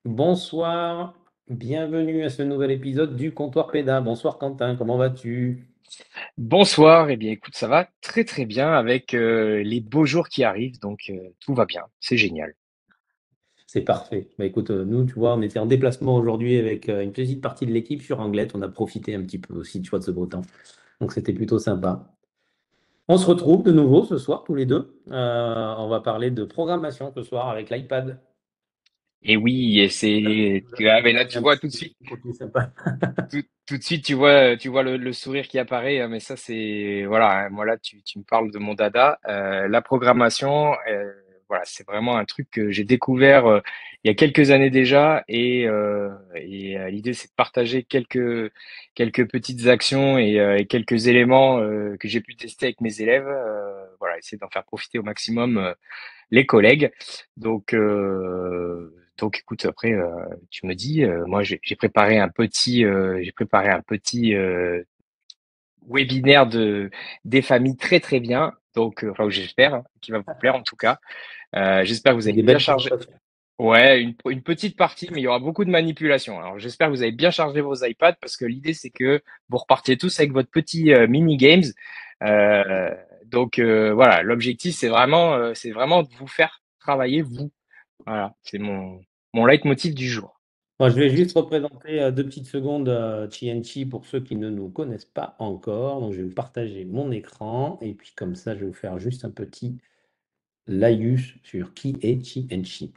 Bonsoir, bienvenue à ce nouvel épisode du Comptoir Pédin. Bonsoir Quentin, comment vas-tu? Bonsoir, eh bien écoute, ça va très très bien avec les beaux jours qui arrivent, donc tout va bien, c'est génial. C'est parfait. Bah écoute, nous, tu vois, on était en déplacement aujourd'hui avec une petite partie de l'équipe sur Anglette. On a profité un petit peu aussi, tu vois, de ce beau temps. Donc c'était plutôt sympa. On se retrouve de nouveau ce soir, tous les deux. On va parler de programmation ce soir avec l'iPad. Et oui, et ah, mais là C'est tu un vois petit tout de suite, contenu sympa. tout de suite tu vois le sourire qui apparaît, hein, mais ça c'est voilà, hein, moi là tu me parles de mon dada. La programmation, voilà, c'est vraiment un truc que j'ai découvert il y a quelques années déjà, et l'idée c'est de partager quelques petites actions et quelques éléments que j'ai pu tester avec mes élèves. Voilà, essayer d'en faire profiter au maximum les collègues. Donc écoute, après, tu me dis, moi j'ai préparé un petit webinaire des familles très très bien. Donc, enfin, j'espère hein, qu'il va vous plaire en tout cas. J'espère que vous Avec avez des bien belles chargé. présentations. Ouais, une petite partie, mais il y aura beaucoup de manipulation. Alors, j'espère que vous avez bien chargé vos iPads parce que l'idée, c'est que vous repartiez tous avec votre petit mini games. Euh, donc voilà, l'objectif, c'est vraiment de vous faire travailler vous. Voilà, c'est mon leitmotiv du jour. Moi, je vais juste représenter 2 petites secondes TNT pour ceux qui ne nous connaissent pas encore. Donc, je vais vous partager mon écran et puis comme ça, je vais vous faire juste un petit laïus sur qui est TNT.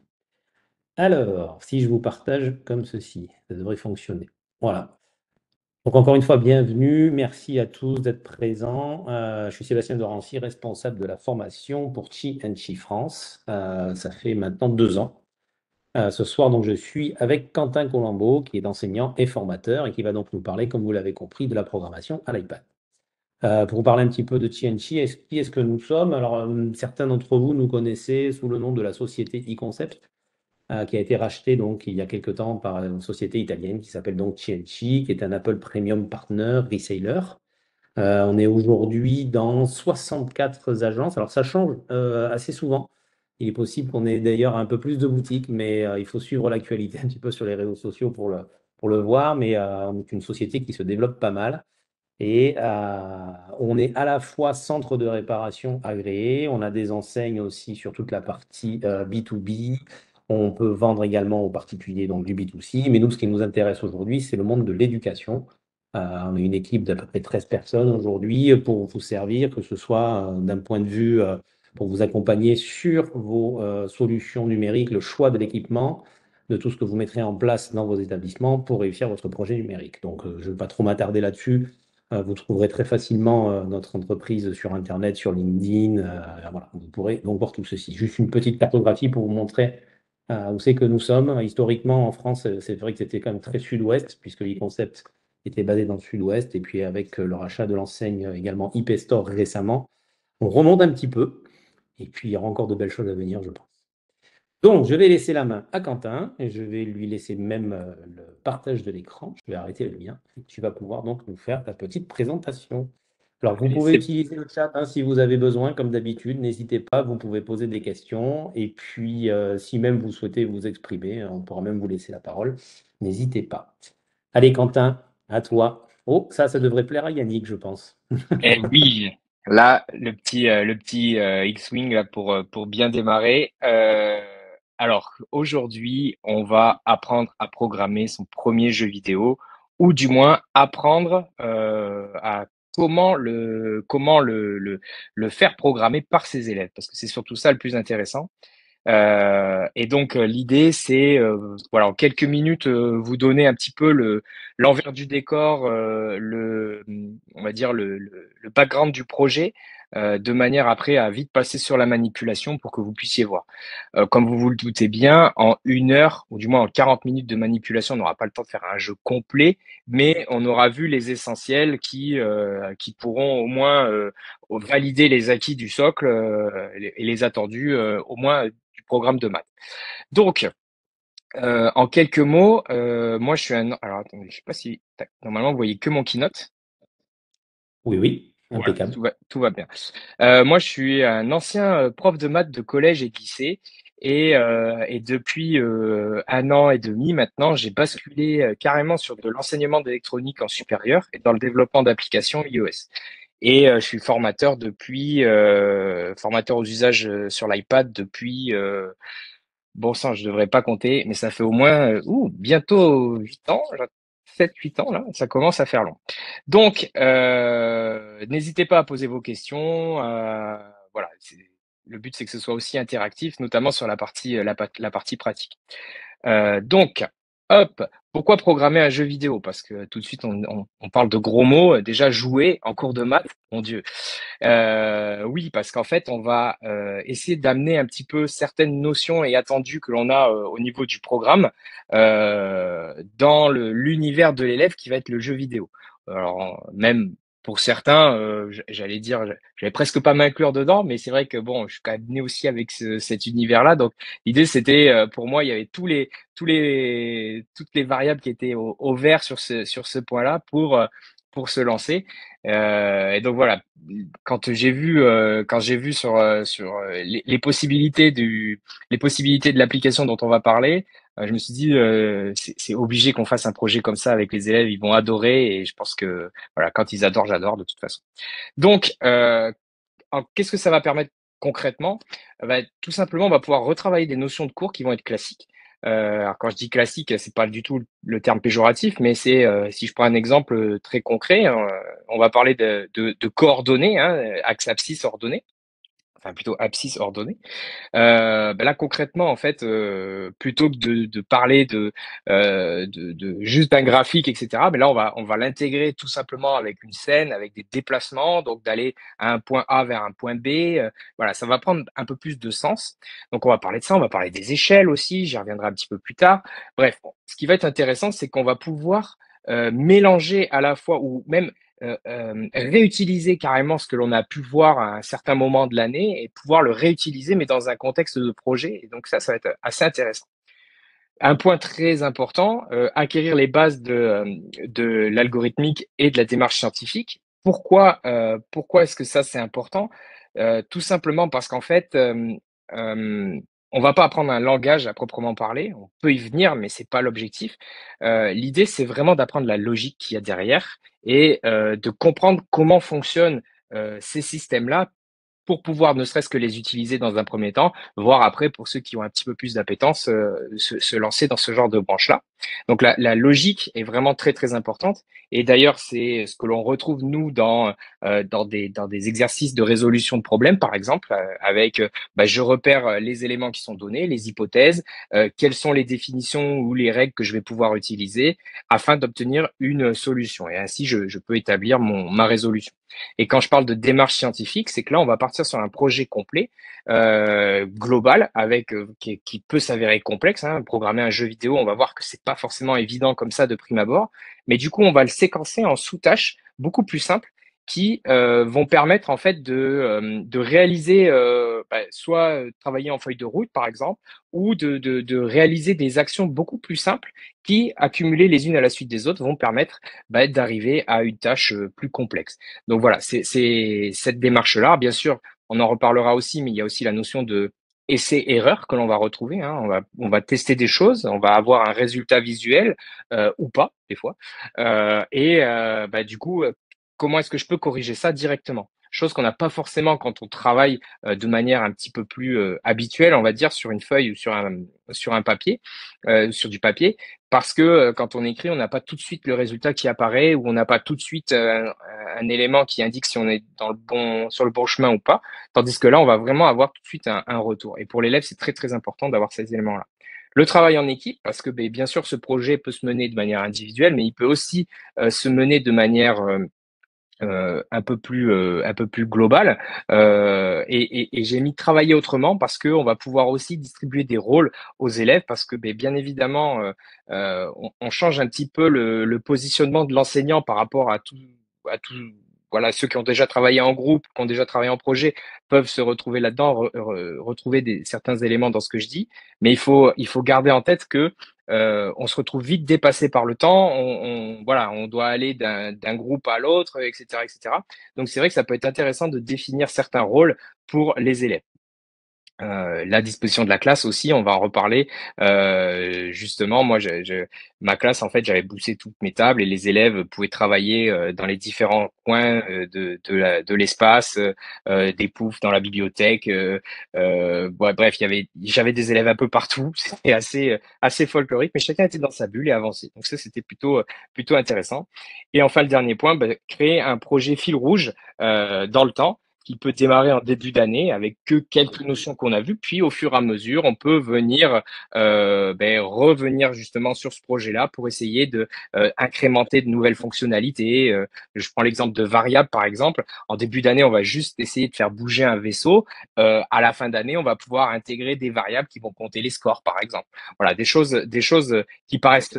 Alors, si je vous partage comme ceci, ça devrait fonctionner. Voilà. Donc, encore une fois, bienvenue. Merci à tous d'être présents. Je suis Sébastien Dorancy, responsable de la formation pour TNT France. Ça fait maintenant 2 ans. Ce soir, donc, je suis avec Quentin Colombo, qui est enseignant et formateur, et qui va donc nous parler, comme vous l'avez compris, de la programmation à l'iPad. Pour vous parler un petit peu de TNT, qui est-ce que nous sommes? Alors, certains d'entre vous nous connaissez sous le nom de la société eConcept, qui a été rachetée donc il y a quelque temps par une société italienne qui s'appelle donc TNT, qui est un Apple Premium Partner Reseller. On est aujourd'hui dans 64 agences. Alors ça change assez souvent. Il est possible qu'on ait d'ailleurs un peu plus de boutiques, mais il faut suivre l'actualité un petit peu sur les réseaux sociaux pour le voir. Mais on est une société qui se développe pas mal. Et on est à la fois centre de réparation agréé, on a des enseignes aussi sur toute la partie B2B. On peut vendre également aux particuliers, donc du B2C. Mais nous, ce qui nous intéresse aujourd'hui, c'est le monde de l'éducation. On est une équipe d'à peu près 13 personnes aujourd'hui pour vous servir, que ce soit d'un point de vue pour vous accompagner sur vos solutions numériques, le choix de l'équipement, de tout ce que vous mettrez en place dans vos établissements pour réussir votre projet numérique. Donc, je ne vais pas trop m'attarder là-dessus. Vous trouverez très facilement notre entreprise sur Internet, sur LinkedIn. Voilà, vous pourrez donc voir tout ceci. Juste une petite cartographie pour vous montrer où c'est que nous sommes. Historiquement, en France, c'est vrai que c'était quand même très sud-ouest, puisque l'e-concept était basé dans le sud-ouest. Et puis avec le rachat de l'enseigne également IP Store récemment, on remonte un petit peu. Et puis il y aura encore de belles choses à venir, je pense. Donc, je vais laisser la main à Quentin et je vais lui laisser même le partage de l'écran. Je vais arrêter le mien. Et tu vas pouvoir donc nous faire ta petite présentation. Alors, vous Allez, pouvez utiliser le chat hein, si vous avez besoin, comme d'habitude. N'hésitez pas, vous pouvez poser des questions. Et puis, si même vous souhaitez vous exprimer, on pourra même vous laisser la parole. N'hésitez pas. Allez, Quentin, à toi. Oh, ça devrait plaire à Yannick, je pense. Eh oui, là, le petit X-Wing là pour bien démarrer. Alors aujourd'hui, on va apprendre à programmer son premier jeu vidéo, ou du moins apprendre à comment le faire programmer par ses élèves, parce que c'est surtout ça le plus intéressant. Et donc l'idée c'est voilà en quelques minutes vous donner un petit peu le l'envers du décor, on va dire le background du projet, de manière après à vite passer sur la manipulation pour que vous puissiez voir. Comme vous vous le doutez bien, en 1 heure ou du moins en 40 minutes de manipulation, on n'aura pas le temps de faire un jeu complet, mais on aura vu les essentiels qui pourront au moins valider les acquis du socle et les attendus au moins du programme de maths. Donc, en quelques mots, moi je suis un. Alors attendez, je sais pas si. Tac, normalement, vous voyez que mon keynote. Oui, oui, Voilà, impeccable. tout va bien. Moi, je suis un ancien prof de maths de collège et de lycée. Et depuis 1 an et demi maintenant, j'ai basculé carrément sur de l'enseignement d'électronique en supérieur et dans le développement d'applications iOS. Et je suis formateur aux usages sur l'iPad depuis, bon sang, je devrais pas compter, mais ça fait au moins bientôt 8 ans, 7-8 ans là, ça commence à faire long. Donc, n'hésitez pas à poser vos questions. Voilà, le but c'est que ce soit aussi interactif, notamment sur la partie pratique. Donc, hop, pourquoi programmer un jeu vidéo? Parce que tout de suite, on parle de gros mots. Déjà, jouer en cours de maths, mon Dieu. Oui, parce qu'en fait, on va essayer d'amener un petit peu certaines notions et attendus que l'on a au niveau du programme dans l'univers de l'élève qui va être le jeu vidéo. Alors, même pour certains, j'allais dire, j'allais presque pas m'inclure dedans, mais c'est vrai que bon, je suis quand même né aussi avec cet univers-là. Donc, l'idée, c'était pour moi, il y avait toutes les variables qui étaient au vert sur ce point-là pour se lancer. Et donc voilà, quand j'ai vu sur les possibilités de l'application dont on va parler, je me suis dit c'est obligé qu'on fasse un projet comme ça avec les élèves, ils vont adorer et je pense que voilà, quand ils adorent, j'adore de toute façon. Donc qu'est-ce que ça va permettre concrètement? Tout simplement, on va pouvoir retravailler des notions de cours qui vont être classiques. Alors quand je dis classique, c'est pas du tout le terme péjoratif, mais c'est si je prends un exemple très concret, on va parler de coordonnées, hein, axe abscisse ordonnée, enfin plutôt abscisse ordonnée. Là concrètement en fait, plutôt que de parler de juste d'un graphique, etc. Mais là on va l'intégrer tout simplement avec une scène, avec des déplacements, donc d'aller à un point A vers un point B. Voilà, ça va prendre un peu plus de sens. Donc on va parler de ça, on va parler des échelles aussi. J'y reviendrai un petit peu plus tard. Bref, bon, ce qui va être intéressant, c'est qu'on va pouvoir mélanger à la fois ou même réutiliser carrément ce que l'on a pu voir à un certain moment de l'année et pouvoir le réutiliser, mais dans un contexte de projet. Et donc ça va être assez intéressant. Un point très important, acquérir les bases de l'algorithmique et de la démarche scientifique. Pourquoi est-ce que ça c'est important? Tout simplement parce qu'en fait, euh, on va pas apprendre un langage à proprement parler. On peut y venir, mais c'est pas l'objectif. L'idée, c'est vraiment d'apprendre la logique qu'il y a derrière et de comprendre comment fonctionnent ces systèmes-là pour pouvoir ne serait-ce que les utiliser dans un premier temps, voire après, pour ceux qui ont un petit peu plus d'appétence, se lancer dans ce genre de branche-là. Donc la logique est vraiment très très importante. Et d'ailleurs, c'est ce que l'on retrouve nous dans des exercices de résolution de problèmes, par exemple, avec je repère les éléments qui sont donnés, les hypothèses, quelles sont les définitions ou les règles que je vais pouvoir utiliser afin d'obtenir une solution. Et ainsi, je peux établir ma résolution. Et quand je parle de démarche scientifique, c'est que là, on va partir sur un projet complet, global, avec qui peut s'avérer complexe. Hein. Programmer un jeu vidéo, on va voir que c'est pas forcément évident comme ça de prime abord, mais du coup, on va le séquencer en sous-tâches beaucoup plus simples qui vont permettre en fait de réaliser, soit travailler en feuille de route par exemple, ou de réaliser des actions beaucoup plus simples qui, accumulées les unes à la suite des autres, vont permettre d'arriver à une tâche plus complexe. Donc voilà, c'est cette démarche-là. Bien sûr, on en reparlera aussi, mais il y a aussi la notion de essai-erreur que l'on va retrouver. Hein. On va tester des choses, on va avoir un résultat visuel ou pas, des fois. Du coup, comment est-ce que je peux corriger ça directement? Chose qu'on n'a pas forcément quand on travaille de manière un petit peu plus habituelle, on va dire, sur une feuille ou sur un papier, sur du papier, parce que quand on écrit, on n'a pas tout de suite le résultat qui apparaît ou on n'a pas tout de suite un élément qui indique si on est sur le bon chemin ou pas. Tandis que là, on va vraiment avoir tout de suite un retour. Et pour l'élève, c'est très, très important d'avoir ces éléments-là. Le travail en équipe, parce que bien sûr, ce projet peut se mener de manière individuelle, mais il peut aussi se mener de manière un peu plus global. Et j'ai mis travailler autrement parce que on va pouvoir aussi distribuer des rôles aux élèves parce que bien évidemment on change un petit peu le positionnement de l'enseignant par rapport à tout voilà, ceux qui ont déjà travaillé en groupe, qui ont déjà travaillé en projet, peuvent se retrouver là-dedans, retrouver certains éléments dans ce que je dis. Mais il faut garder en tête que on se retrouve vite dépassé par le temps. Voilà, on doit aller d'un groupe à l'autre, etc., etc. Donc c'est vrai que ça peut être intéressant de définir certains rôles pour les élèves. La disposition de la classe aussi, on va en reparler. Justement, moi, ma classe, en fait, j'avais poussé toutes mes tables et les élèves pouvaient travailler dans les différents coins de l'espace, des poufs dans la bibliothèque. Ouais, bref, j'avais des élèves un peu partout. C'était assez folklorique, mais chacun était dans sa bulle et avançait. Donc ça, c'était plutôt intéressant. Et enfin, le dernier point, bah, créer un projet fil rouge dans le temps qui peut démarrer en début d'année avec que quelques notions qu'on a vues, puis au fur et à mesure, on peut venir revenir justement sur ce projet-là pour essayer de incrémenter de nouvelles fonctionnalités. Je prends l'exemple de variables, par exemple. En début d'année, on va juste essayer de faire bouger un vaisseau. À la fin d'année, on va pouvoir intégrer des variables qui vont compter les scores, par exemple. Voilà, des choses qui paraissent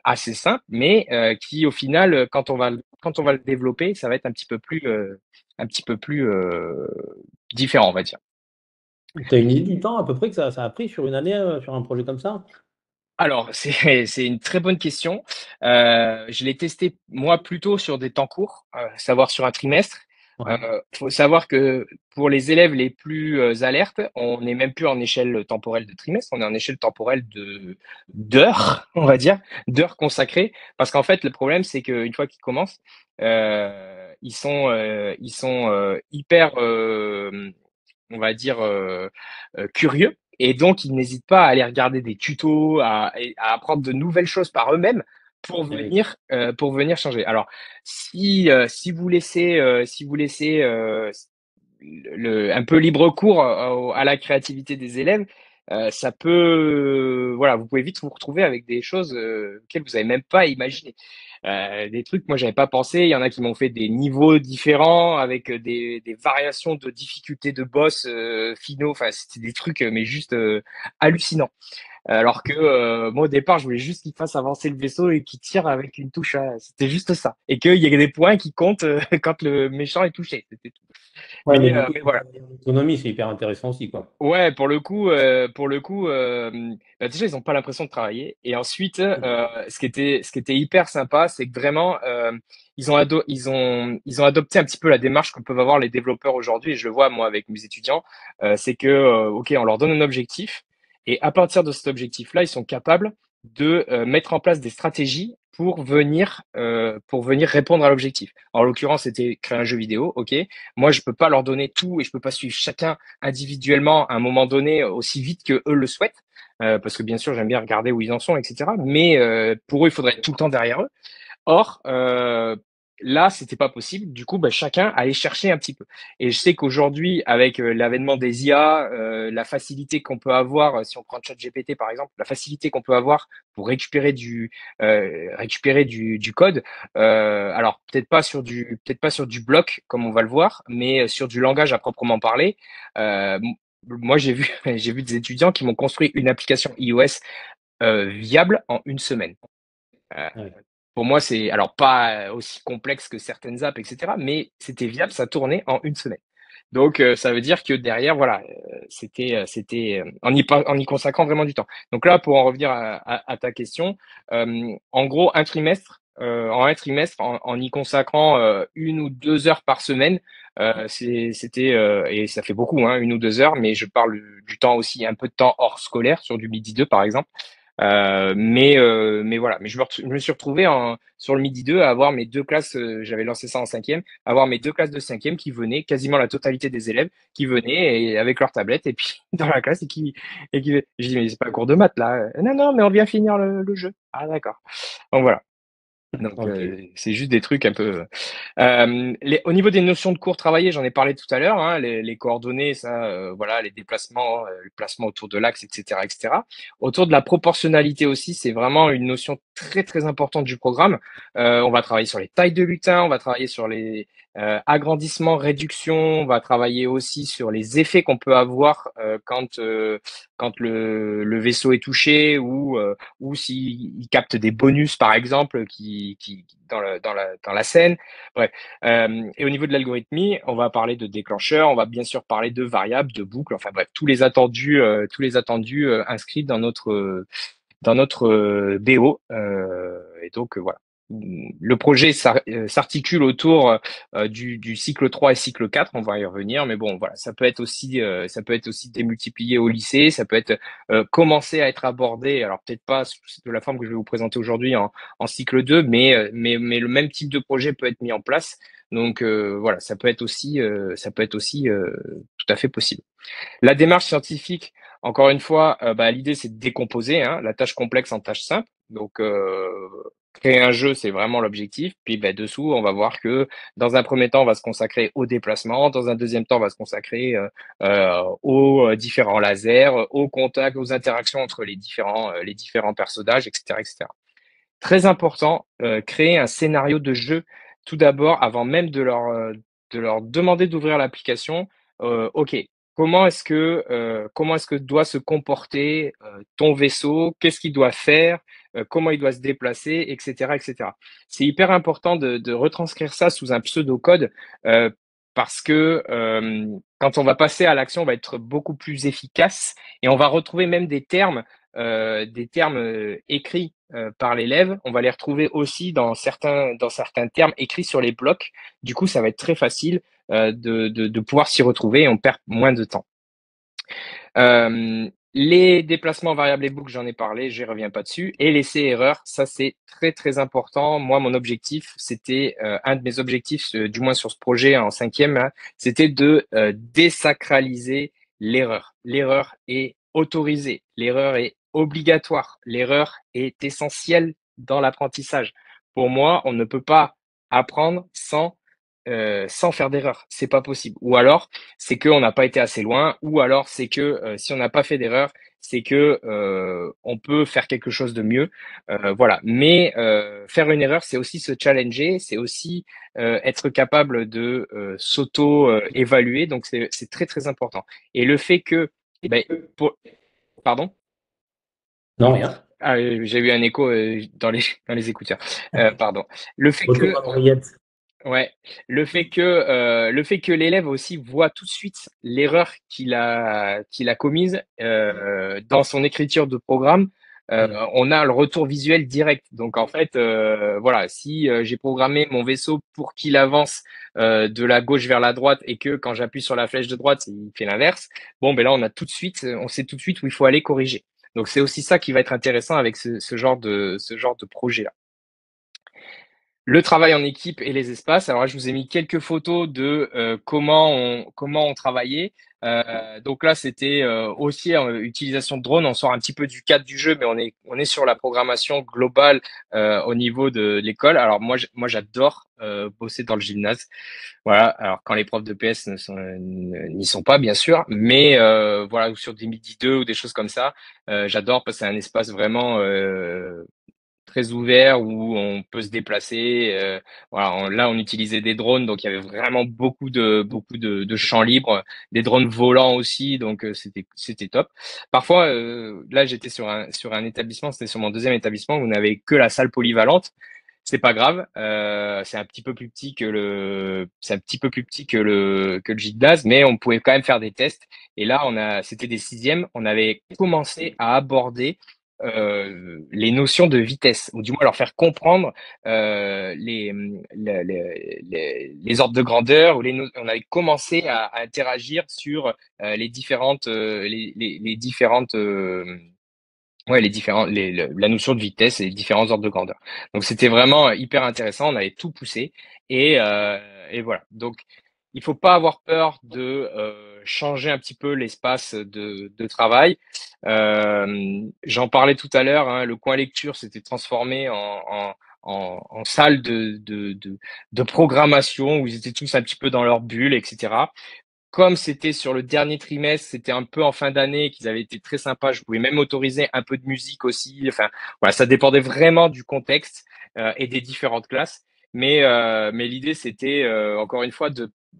assez simples, mais qui au final, quand on va le développer, ça va être un petit peu plus différent, on va dire. Tu as une idée du temps à peu près que ça a pris sur une année, sur un projet comme ça? Alors, c'est une très bonne question. Je l'ai testé moi plutôt sur des temps courts, savoir sur un trimestre. Ouais, Faut savoir que pour les élèves les plus alertes, on n'est même plus en échelle temporelle de trimestre, on est en échelle temporelle de d'heures, on va dire, d'heures consacrées. Parce qu'en fait, le problème, c'est qu'une fois qu'ils commencent, ils sont hyper, on va dire, curieux. Et donc, ils n'hésitent pas à aller regarder des tutos, à apprendre de nouvelles choses par eux-mêmes eh oui. pour venir changer. Alors, si vous laissez un peu libre cours à la créativité des élèves, ça peut, voilà, vous pouvez vite vous retrouver avec des choses auxquelles vous n'avez même pas imaginé. Des trucs, moi, j'avais pas pensé. Il y en a qui m'ont fait des niveaux différents avec des variations de difficulté de boss finaux. Enfin, c'était des trucs, mais juste hallucinants. Alors que moi, au départ, je voulais juste qu'il fasse avancer le vaisseau et qu'il tire avec une touche. C'était juste ça. Et qu'il y ait des points qui comptent quand le méchant est touché. C'était tout. Ouais, mais du coup, Mais voilà. l'autonomie, c'est hyper intéressant aussi, quoi. Ouais, pour le coup, bah, déjà ils ont pas l'impression de travailler. Et ensuite, ce qui était hyper sympa, c'est que vraiment ils ont adopté un petit peu la démarche que peuvent avoir les développeurs aujourd'hui. Et je le vois moi avec mes étudiants, c'est que ok, on leur donne un objectif et à partir de cet objectif-là, ils sont capables de mettre en place des stratégies pour venir répondre à l'objectif. En l'occurrence, c'était créer un jeu vidéo. Ok, moi je peux pas leur donner tout et je peux pas suivre chacun individuellement à un moment donné aussi vite que eux le souhaitent, parce que bien sûr j'aime bien regarder où ils en sont, etc. Mais pour eux, il faudrait être tout le temps derrière eux. Or, là, c'était pas possible. Du coup, bah, chacun allait chercher un petit peu. Et je sais qu'aujourd'hui, avec l'avènement des IA, la facilité qu'on peut avoir, si on prend ChatGPT par exemple, la facilité qu'on peut avoir pour récupérer du code. Alors peut-être pas sur du bloc comme on va le voir, mais sur du langage à proprement parler. Moi, j'ai vu, j'ai vu des étudiants qui m'ont construit une application iOS viable en une semaine. Euh, Ouais. pour moi, c'est alors pas aussi complexe que certaines apps, etc., mais c'était viable, ça tournait en une semaine. Donc, ça veut dire que derrière, voilà, c'était en y consacrant vraiment du temps. Donc là, pour en revenir à ta question, en gros, en un trimestre, en y consacrant 1 ou 2 heures par semaine, et ça fait beaucoup, hein, 1 ou 2 heures, mais je parle du temps aussi, un peu de temps hors scolaire sur du midi 2, par exemple. Mais voilà, mais je me suis retrouvé sur le midi 2 à avoir mes deux classes, j'avais lancé ça en cinquième, à avoir mes deux classes de cinquième qui venaient, quasiment la totalité des élèves qui venaient et, avec leur tablette et puis dans la classe je dis mais c'est pas un cours de maths là. Non, non, mais on vient finir le jeu. Ah d'accord. Donc voilà. Donc Ok. c'est juste des trucs un peu. Au niveau des notions de cours travaillées, j'en ai parlé tout à l'heure, hein, les coordonnées, ça, voilà, les déplacements, le placement autour de l'axe, etc., etc. Autour de la proportionnalité aussi, c'est vraiment une notion très très importante du programme. On va travailler sur les tailles de lutins, on va travailler sur les agrandissements, réductions, on va travailler aussi sur les effets qu'on peut avoir quand le vaisseau est touché ou s'il capte des bonus, par exemple, dans la scène. Bref. Et au niveau de l'algorithmie, on va parler de déclencheurs, on va bien sûr parler de variables, de boucles, enfin bref, tous les attendus inscrits dans notre BO. Et donc, voilà. le projet s'articule autour du cycle 3 et cycle 4, on va y revenir, mais bon, voilà, ça peut être aussi démultiplié au lycée, ça peut être commencer à être abordé, alors peut-être pas de la forme que je vais vous présenter aujourd'hui en cycle 2, mais le même type de projet peut être mis en place. Donc voilà, ça peut être aussi tout à fait possible. La démarche scientifique, encore une fois, bah, l'idée c'est de décomposer hein, la tâche complexe en tâches simples. Donc, créer un jeu, c'est vraiment l'objectif. Puis, bah, dessous, on va voir que dans un premier temps, on va se consacrer au déplacement. Dans un deuxième temps, on va se consacrer aux différents lasers, aux contacts, aux interactions entre les différents personnages, etc., etc. Très important, créer un scénario de jeu tout d'abord avant même de leur demander d'ouvrir l'application. OK, comment est-ce que doit se comporter ton vaisseau? Qu'est-ce qu'il doit faire? Comment il doit se déplacer, etc., etc. C'est hyper important de retranscrire ça sous un pseudocode parce que quand on va passer à l'action, on va être beaucoup plus efficace et on va retrouver même des termes écrits par l'élève, on va les retrouver aussi dans certains termes écrits sur les blocs. Du coup, ça va être très facile de pouvoir s'y retrouver et on perd moins de temps. Les déplacements variables et boucles, j'en ai parlé, je reviens pas dessus. Et l'essai-erreur, ça c'est très très important. Moi, mon objectif, c'était un de mes objectifs, du moins sur ce projet en cinquième, hein, c'était de désacraliser l'erreur. L'erreur est autorisée, l'erreur est obligatoire, l'erreur est essentielle dans l'apprentissage. Pour moi, on ne peut pas apprendre sans faire d'erreur. C'est pas possible. Ou alors, c'est qu'on n'a pas été assez loin, ou alors c'est que si on n'a pas fait d'erreur, c'est que on peut faire quelque chose de mieux. Voilà. Mais faire une erreur, c'est aussi se challenger, c'est aussi être capable de s'auto-évaluer. Donc c'est très très important. Et le fait que, ben, pardon. Non, rien. Ah, j'ai eu un écho dans les écouteurs. Pardon. Le fait Retour que à l'oreillette. Ouais, le fait que l'élève aussi voit tout de suite l'erreur qu'il a commise dans son écriture de programme, on a le retour visuel direct. Donc en fait, voilà, si j'ai programmé mon vaisseau pour qu'il avance de la gauche vers la droite et que quand j'appuie sur la flèche de droite, il fait l'inverse, bon ben là on sait tout de suite où il faut aller corriger. Donc c'est aussi ça qui va être intéressant avec ce genre de projet-là. Le travail en équipe et les espaces. Alors là, je vous ai mis quelques photos de comment on travaillait. Donc là, c'était aussi utilisation de drone. On sort un petit peu du cadre du jeu, mais on est sur la programmation globale au niveau de l'école. Alors moi, j'adore bosser dans le gymnase. Voilà. Alors quand les profs de PS n'y sont pas, bien sûr, mais voilà, ou sur des midi 2 ou des choses comme ça, j'adore parce que c'est un espace vraiment très ouvert où on peut se déplacer. Voilà, là, on utilisait des drones, donc il y avait vraiment de champs libres, des drones volants aussi, donc c'était top. Parfois, là, j'étais sur un établissement, c'était sur mon deuxième établissement, où on n'avait que la salle polyvalente. C'est pas grave, c'est un petit peu plus petit c'est un petit peu plus petit que le gymnase, mais on pouvait quand même faire des tests. Et là, c'était des sixièmes, on avait commencé à aborder les notions de vitesse, ou du moins leur faire comprendre les ordres de grandeur, on avait commencé à interagir sur les différentes ouais, la notion de vitesse et les différents ordres de grandeur. Donc c'était vraiment hyper intéressant, on avait tout poussé et voilà. Donc il faut pas avoir peur de changer un petit peu l'espace de travail. J'en parlais tout à l'heure, hein, le coin lecture s'était transformé en salle de programmation où ils étaient tous un petit peu dans leur bulle, etc. Comme c'était sur le dernier trimestre, c'était un peu en fin d'année, qu'ils avaient été très sympas. Je pouvais même autoriser un peu de musique aussi. Enfin, voilà, ça dépendait vraiment du contexte et des différentes classes. Mais l'idée, c'était encore une fois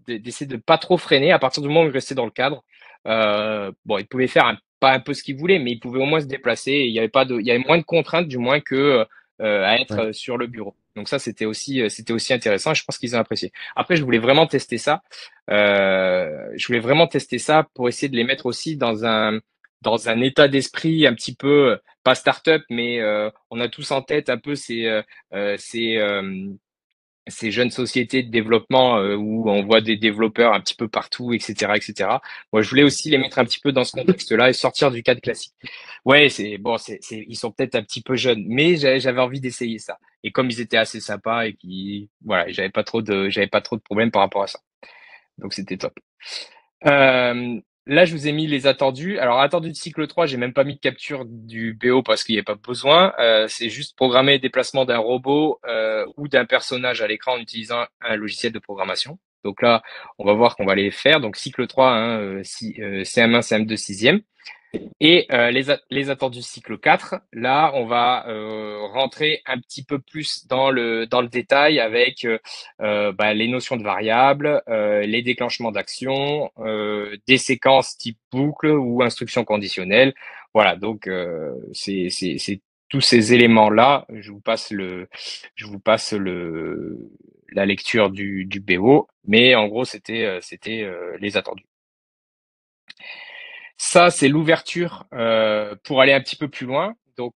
d'essayer de pas trop freiner à partir du moment où ils restaient dans le cadre. Bon, ils pouvaient faire pas un peu ce qu'ils voulaient, mais ils pouvaient au moins se déplacer. Et il y avait pas il y avait moins de contraintes, du moins que à être Ouais. sur le bureau. Donc ça, c'était aussi intéressant. Et je pense qu'ils ont apprécié. Après, je voulais vraiment tester ça. Je voulais vraiment tester ça pour essayer de les mettre aussi dans un état d'esprit un petit peu, pas start-up, mais on a tous en tête un peu euh, ces, euh, ces jeunes sociétés de développement où on voit des développeurs un petit peu partout, etc., etc. Moi, je voulais aussi les mettre un petit peu dans ce contexte-là et sortir du cadre classique. Ouais, c'est bon, ils sont peut-être un petit peu jeunes, mais j'avais envie d'essayer ça. Et comme ils étaient assez sympas et qui, voilà, j'avais pas trop de problèmes par rapport à ça. Donc c'était top. Là, je vous ai mis les attendus. Alors, attendu de cycle 3, j'ai même pas mis de capture du BO parce qu'il n'y a pas besoin. C'est juste programmer le déplacement d'un robot ou d'un personnage à l'écran en utilisant un logiciel de programmation. Donc là, on va voir qu'on va les faire. Donc, cycle 3, hein, CM1, CM2, 6e. Et les attendus cycle 4, là, on va rentrer un petit peu plus dans le détail avec les notions de variables, les déclenchements d'actions, des séquences type boucle ou instruction conditionnelle. Voilà, donc c'est tous ces éléments-là. Je vous passe la lecture du BO, mais en gros, c'était les attendus. Ça, c'est l'ouverture pour aller un petit peu plus loin. Donc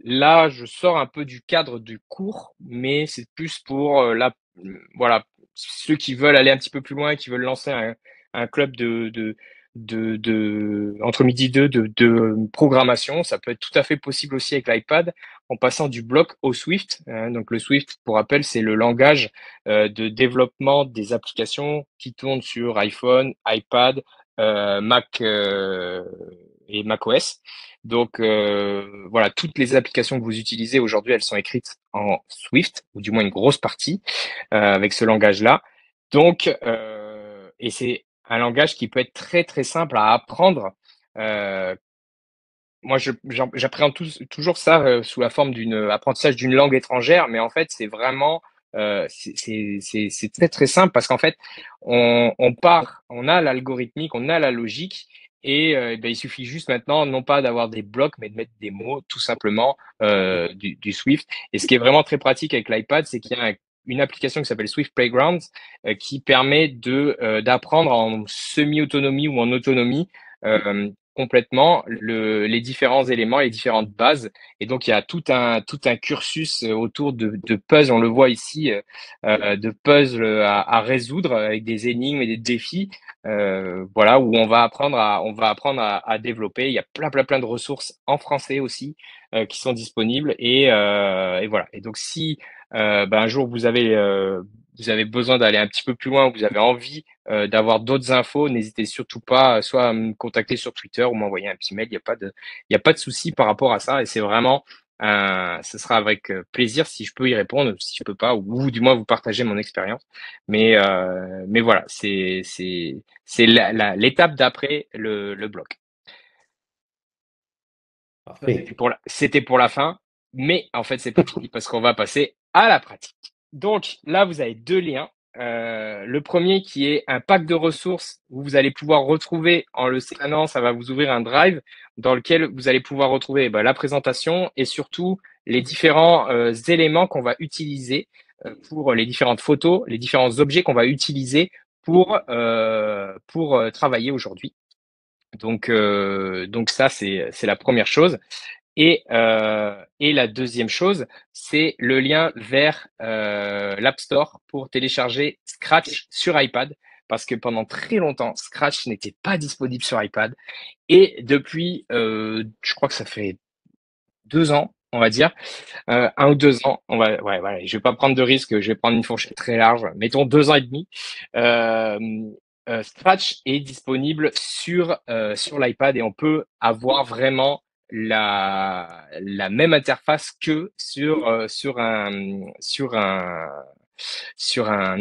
là, je sors un peu du cadre du cours, mais c'est plus pour voilà, ceux qui veulent aller un petit peu plus loin, qui veulent lancer un club entre midi deux de programmation. Ça peut être tout à fait possible aussi avec l'iPad, en passant du bloc au Swift. Donc le Swift, pour rappel, c'est le langage de développement des applications qui tournent sur iPhone, iPad, Mac et macOS. Donc voilà, toutes les applications que vous utilisez aujourd'hui, elles sont écrites en Swift, ou du moins une grosse partie, avec ce langage-là. Donc, et c'est un langage qui peut être très très simple à apprendre. Euh, Moi, j'appréhende toujours ça sous la forme d'une apprentissage d'une langue étrangère, mais en fait, c'est vraiment c'est très très simple parce qu'en fait, on a l'algorithmique, on a la logique, et ben, il suffit juste maintenant non pas d'avoir des blocs, mais de mettre des mots tout simplement du Swift. Et ce qui est vraiment très pratique avec l'iPad, c'est qu'il y a une application qui s'appelle Swift Playground qui permet de d'apprendre en semi-autonomie ou en autonomie. Complètement les différents éléments, les différentes bases. Et donc, il y a tout un cursus autour de puzzles, on le voit ici, de puzzles à résoudre avec des énigmes et des défis, voilà, où on va apprendre à développer. Il y a plein de ressources en français aussi qui sont disponibles. Et voilà. Et donc, si un jour vous avez besoin d'aller un petit peu plus loin, ou vous avez envie d'avoir d'autres infos, n'hésitez surtout pas soit à me contacter sur Twitter ou m'envoyer un petit mail. Il y a pas de souci par rapport à ça. Et c'est vraiment, ce sera avec plaisir si je peux y répondre, si je peux pas, ou du moins vous partager mon expérience. Mais voilà, c'est l'étape d'après le blog. Ça, Parfait. c'était pour la fin, mais en fait, c'est pas fini parce qu'on va passer à la pratique. Donc là, vous avez deux liens. Le premier qui est un pack de ressources où vous allez pouvoir retrouver, en le scannant, ça va vous ouvrir un drive dans lequel vous allez pouvoir retrouver la présentation et surtout les différents éléments qu'on va utiliser pour les différentes photos, les différents objets qu'on va utiliser pour travailler aujourd'hui. Donc ça, c'est la première chose. Et la deuxième chose, c'est le lien vers l'App Store pour télécharger Scratch sur iPad, parce que pendant très longtemps, Scratch n'était pas disponible sur iPad. Et depuis, je crois que ça fait 2 ans, on va dire, 1 ou 2 ans, ouais, je vais pas prendre de risque, je vais prendre une fourchette très large, mettons 2 ans et demi. Euh, Scratch est disponible sur l'iPad et on peut avoir vraiment la même interface que sur un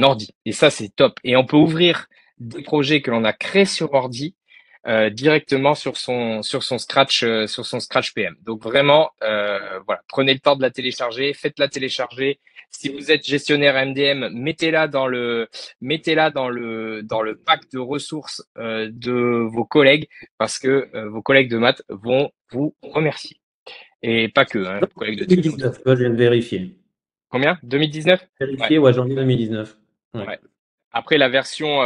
ordi. Et ça, c'est top. Et on peut ouvrir des projets que l'on a créés sur ordi directement sur son Scratch PM. Donc vraiment, voilà, prenez le temps de la télécharger, faites-la télécharger. Si vous êtes gestionnaire MDM, mettez-la dans le pack de ressources de vos collègues, parce que vos collègues de maths vont vous remercier. Et pas que, hein, vos collègues de TP aussi. 2019, je viens de vérifier. Combien? 2019? Ouais, Vérifier, ouais, janvier 2019. Ouais. ouais. Après la version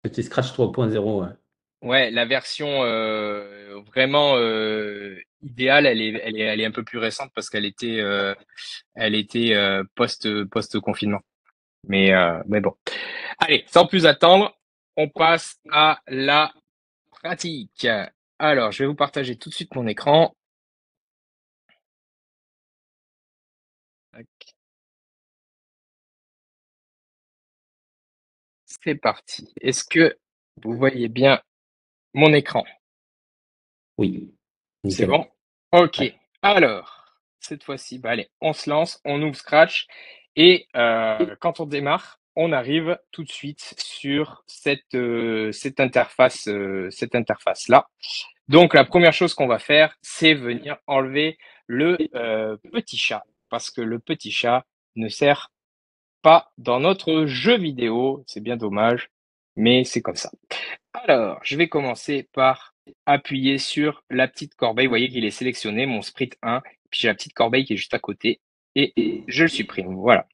C'était Scratch 3.0, ouais. Ouais, la version vraiment idéale, elle est un peu plus récente parce qu'elle était post confinement. Mais bon. Allez, sans plus attendre, on passe à la pratique. Alors, je vais vous partager tout de suite mon écran. Tac, c'est parti. Est-ce que vous voyez bien mon écran? Oui, C'est nickel. bon? Ok. Ouais. Alors, cette fois-ci, bah allez, on se lance, on ouvre Scratch et quand on démarre, on arrive tout de suite sur cette interface-là. Donc, la première chose qu'on va faire, c'est venir enlever le petit chat parce que le petit chat ne sert pas dans notre jeu vidéo. C'est bien dommage, mais c'est comme ça. Alors, je vais commencer par appuyer sur la petite corbeille. Vous voyez qu'il est sélectionné, mon sprite 1, puis j'ai la petite corbeille qui est juste à côté et je le supprime. Voilà,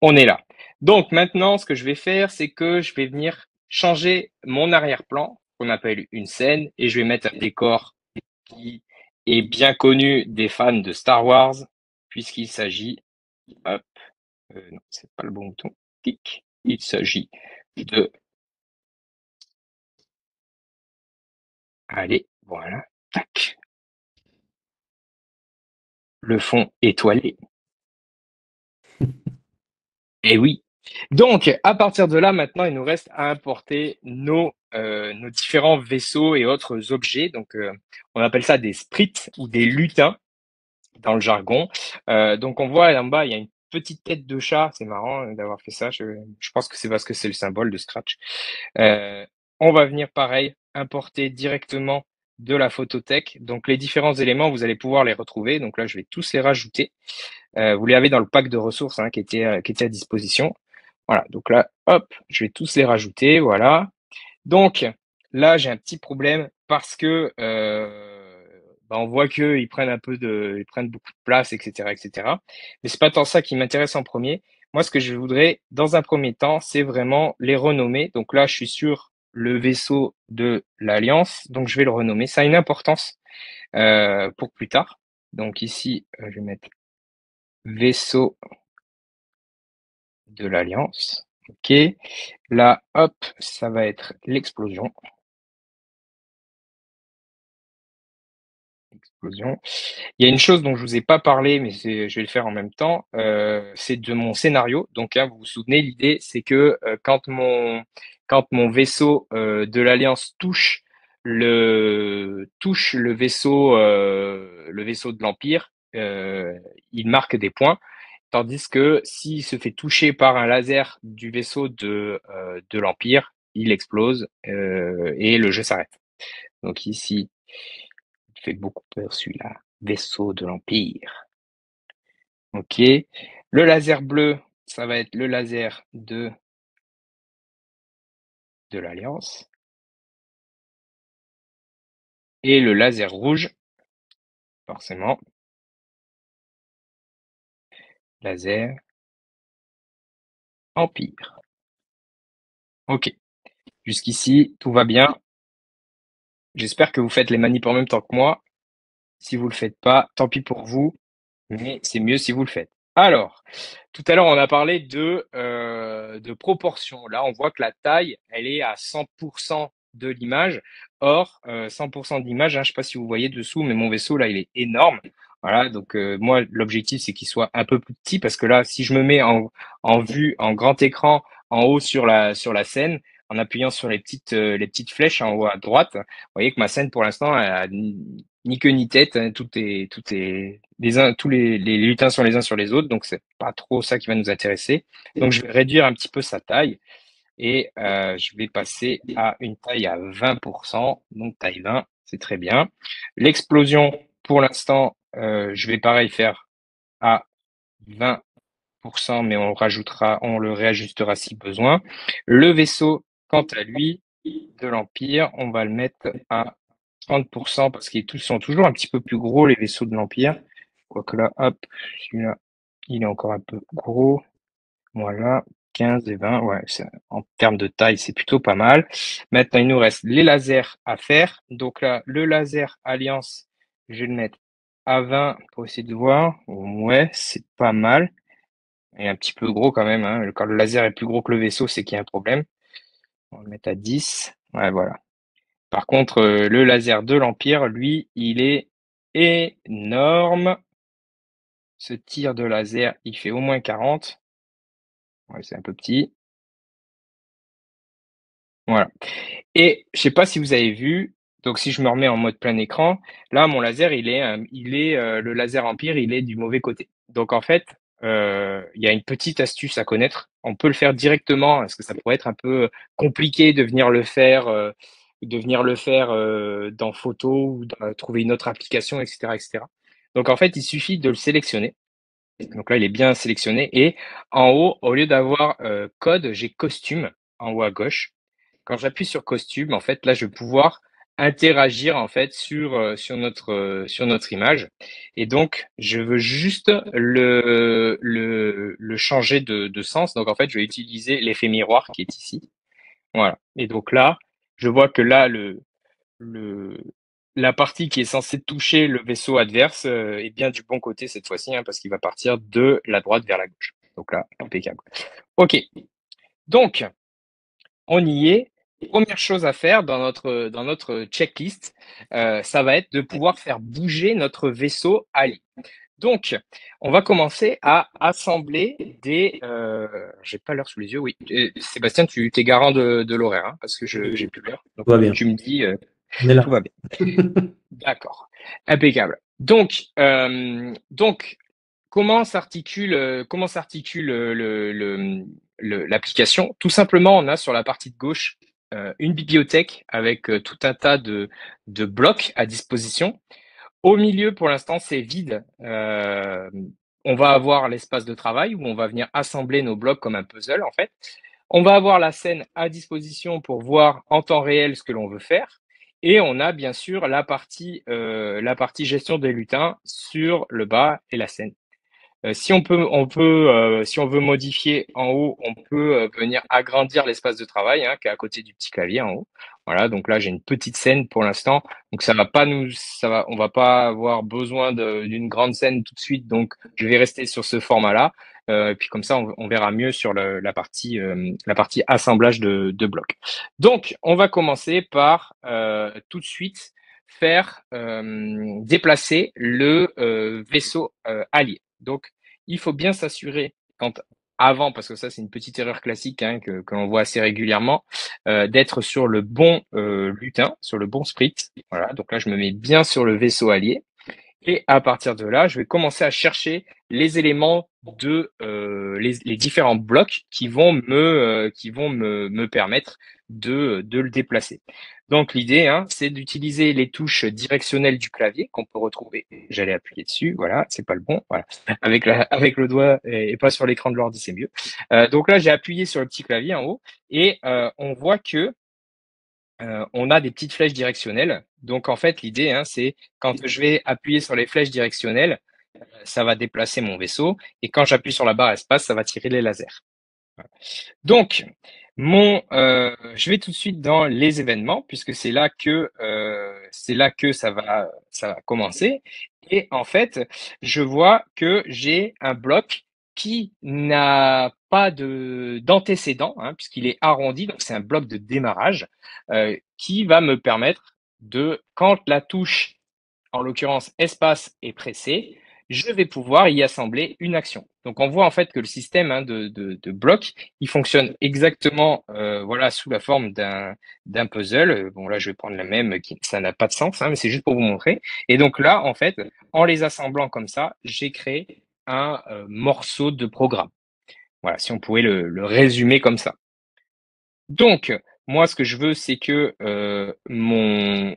on est là. Donc maintenant, ce que je vais faire, c'est que je vais venir changer mon arrière-plan, qu'on appelle une scène, et je vais mettre un décor qui est bien connu des fans de Star Wars, puisqu'il s'agit, hop, non, c'est pas le bon bouton, tic, il s'agit de, allez, voilà, tac, le fond étoilé. Et oui. Donc, à partir de là, maintenant, il nous reste à importer nos différents vaisseaux et autres objets. Donc, on appelle ça des sprites ou des lutins dans le jargon. Donc, on voit en bas, il y a une petite tête de chat. C'est marrant d'avoir fait ça. Je pense que c'est parce que c'est le symbole de Scratch. Euh, on va venir, pareil, importer directement de la photothèque. Donc, les différents éléments, vous allez pouvoir les retrouver. Donc là, je vais tous les rajouter. Vous les avez dans le pack de ressources hein, qui était à disposition. Voilà, donc là, hop, je vais tous les rajouter, voilà. Donc là, j'ai un petit problème parce que bah, on voit qu'ils prennent ils prennent beaucoup de place, etc., etc. Mais c'est pas tant ça qui m'intéresse en premier. Moi, ce que je voudrais, dans un premier temps, c'est vraiment les renommer. Donc là, je suis sur le vaisseau de l'Alliance, donc je vais le renommer. Ça a une importance pour plus tard. Donc ici, je vais mettre vaisseau de l'Alliance. OK. Là, hop, ça va être l'explosion. Explosion. Il y a une chose dont je vous ai pas parlé, mais je vais le faire en même temps. C'est de mon scénario. Donc, hein, vous vous souvenez, l'idée, c'est que quand mon vaisseau de l'Alliance touche le vaisseau de l'Empire, il marque des points. Tandis que s'il se fait toucher par un laser du vaisseau de l'Empire, il explose et le jeu s'arrête. Donc ici, il fait beaucoup peur celui-là. Vaisseau de l'Empire. Ok. Le laser bleu, ça va être le laser de l'Alliance. Et le laser rouge, forcément, laser Empire. Ok. Jusqu'ici, tout va bien. J'espère que vous faites les manips en même temps que moi. Si vous le faites pas, tant pis pour vous. Mais c'est mieux si vous le faites. Alors, tout à l'heure, on a parlé de proportion. Là, on voit que la taille, elle est à 100% de l'image. Or, 100% de l'image, hein, je sais pas si vous voyez dessous, mais mon vaisseau, là, il est énorme. Voilà, donc moi, l'objectif, c'est qu'il soit un peu plus petit parce que là, si je me mets en vue, en grand écran, en haut sur la scène, en appuyant sur les petites flèches en haut à droite, vous voyez que ma scène, pour l'instant, elle a ni queue ni tête, hein, tous les lutins sont les uns sur les autres, donc c'est pas trop ça qui va nous intéresser. Donc je vais réduire un petit peu sa taille et je vais passer à une taille à 20%, donc taille 20, c'est très bien. L'explosion, pour l'instant, je vais pareil faire à 20%, mais on le réajustera si besoin. Le vaisseau, quant à lui, de l'Empire, on va le mettre à 30% parce qu'ils sont toujours un petit peu plus gros, les vaisseaux de l'Empire. Quoique là, hop, celui-là, il est encore un peu gros. Voilà. 15 et 20, ouais, en termes de taille, c'est plutôt pas mal. Maintenant, il nous reste les lasers à faire. Donc là, le laser Alliance, je vais le mettre à 20 pour essayer de voir. Ouais, c'est pas mal. Il est un petit peu gros quand même, hein. Quand le laser est plus gros que le vaisseau, c'est qu'il y a un problème. On va le mettre à 10. Ouais, voilà. Par contre, le laser de l'Empire, lui, il est énorme. Ce tir de laser, il fait au moins 40. Ouais, c'est un peu petit. Voilà. Et je sais pas si vous avez vu, donc si je me remets en mode plein écran, là, mon laser, le laser Empire, il est du mauvais côté. Donc en fait, il y a une petite astuce à connaître. On peut le faire directement, parce que ça pourrait être un peu compliqué de venir le faire dans Photo ou trouver une autre application, etc., etc. Donc en fait, il suffit de le sélectionner. Donc là, il est bien sélectionné. Et en haut, au lieu d'avoir code, j'ai costume en haut à gauche. Quand j'appuie sur costume, en fait, là, je vais pouvoir interagir en fait sur notre image. Et donc, je veux juste le changer de sens. Donc, en fait, je vais utiliser l'effet miroir qui est ici. Voilà. Et donc là, je vois que là, le, la partie qui est censée toucher le vaisseau adverse est bien du bon côté cette fois-ci, hein, parce qu'il va partir de la droite vers la gauche. Donc là, impeccable. Ok. Donc, on y est. Première chose à faire dans notre checklist, ça va être de pouvoir faire bouger notre vaisseau allié. Donc, on va commencer à assembler des. J'ai pas l'heure sous les yeux, oui. Sébastien, tu t'es garant de l'horaire, hein, parce que j'ai plus l'heure. Donc, Tout va bien. tu me dis, On est là. tout va bien. D'accord, impeccable. Donc, comment s'articule l'application? Tout simplement, on a sur la partie de gauche une bibliothèque avec tout un tas de blocs à disposition. Au milieu, pour l'instant, c'est vide. On va avoir l'espace de travail où on va venir assembler nos blocs comme un puzzle, en fait. On va avoir la scène à disposition pour voir en temps réel ce que l'on veut faire. Et on a bien sûr la partie gestion des lutins sur le bas et la scène. Si on veut modifier en haut, on peut venir agrandir l'espace de travail, hein, qui est à côté du petit clavier en haut. Voilà, donc là j'ai une petite scène pour l'instant, donc on va pas avoir besoin d'une grande scène tout de suite, donc je vais rester sur ce format-là. Et puis comme ça, on verra mieux sur la partie assemblage de blocs. Donc, on va commencer par tout de suite faire déplacer le vaisseau allié. Donc, il faut bien s'assurer avant, parce que ça c'est une petite erreur classique hein, que l'on voit assez régulièrement, d'être sur le bon lutin, sur le bon sprite. Voilà, donc là je me mets bien sur le vaisseau allié. Et à partir de là, je vais commencer à chercher les éléments les différents blocs qui vont me permettre de le déplacer. Donc l'idée, hein, c'est d'utiliser les touches directionnelles du clavier qu'on peut retrouver. J'allais appuyer dessus, voilà, c'est pas le bon, voilà. Avec le doigt et pas sur l'écran de l'ordi, c'est mieux. Donc là, j'ai appuyé sur le petit clavier en haut et on voit que on a des petites flèches directionnelles. Donc en fait, l'idée, hein, c'est quand je vais appuyer sur les flèches directionnelles, ça va déplacer mon vaisseau. Et quand j'appuie sur la barre espace, ça va tirer les lasers. Donc, je vais tout de suite dans les événements, puisque c'est là que ça va commencer. Et en fait, je vois que j'ai un bloc qui n'a pas d'antécédent, hein, puisqu'il est arrondi, donc c'est un bloc de démarrage, qui va me permettre quand la touche, en l'occurrence espace, est pressée, je vais pouvoir y assembler une action. Donc on voit en fait que le système hein, de blocs, il fonctionne exactement voilà sous la forme d'un puzzle. Bon là je vais prendre la même, ça n'a pas de sens, hein, mais c'est juste pour vous montrer. Et donc là en fait, en les assemblant comme ça, j'ai créé un morceau de programme. Voilà, si on pouvait le résumer comme ça. Donc moi ce que je veux c'est que mon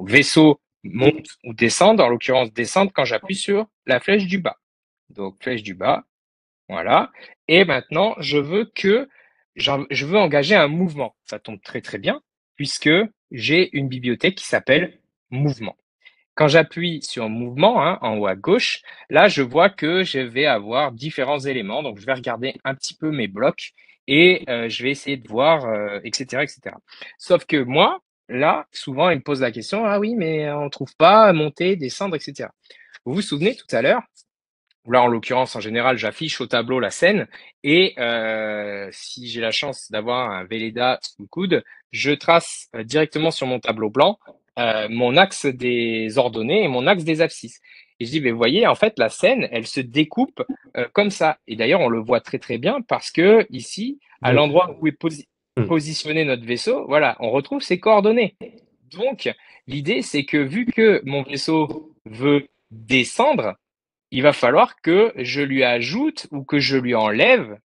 vaisseau monte ou descende, en l'occurrence descende quand j'appuie sur la flèche du bas. Donc flèche du bas, voilà. Et maintenant, je veux engager un mouvement. Ça tombe très très bien puisque j'ai une bibliothèque qui s'appelle mouvement. quand j'appuie sur mouvement, hein, en haut à gauche, là, je vois que je vais avoir différents éléments. Donc, je vais regarder un petit peu mes blocs et je vais essayer de voir, etc., etc. Sauf que moi, là, souvent, ils me posent la question, ah oui, mais on ne trouve pas monter, descendre, etc. Vous vous souvenez tout à l'heure, là, en l'occurrence, en général, j'affiche au tableau la scène et si j'ai la chance d'avoir un Velleda sous le coude, je trace directement sur mon tableau blanc mon axe des ordonnées et mon axe des abscisses. Et je dis, mais vous voyez, en fait, la scène, elle se découpe comme ça. Et d'ailleurs, on le voit très très bien parce que ici, à Donc, l'endroit où est hmm. positionné notre vaisseau, voilà, on retrouve ses coordonnées. Donc, l'idée, c'est que vu que mon vaisseau veut descendre, il va falloir que je lui ajoute ou que je lui enlève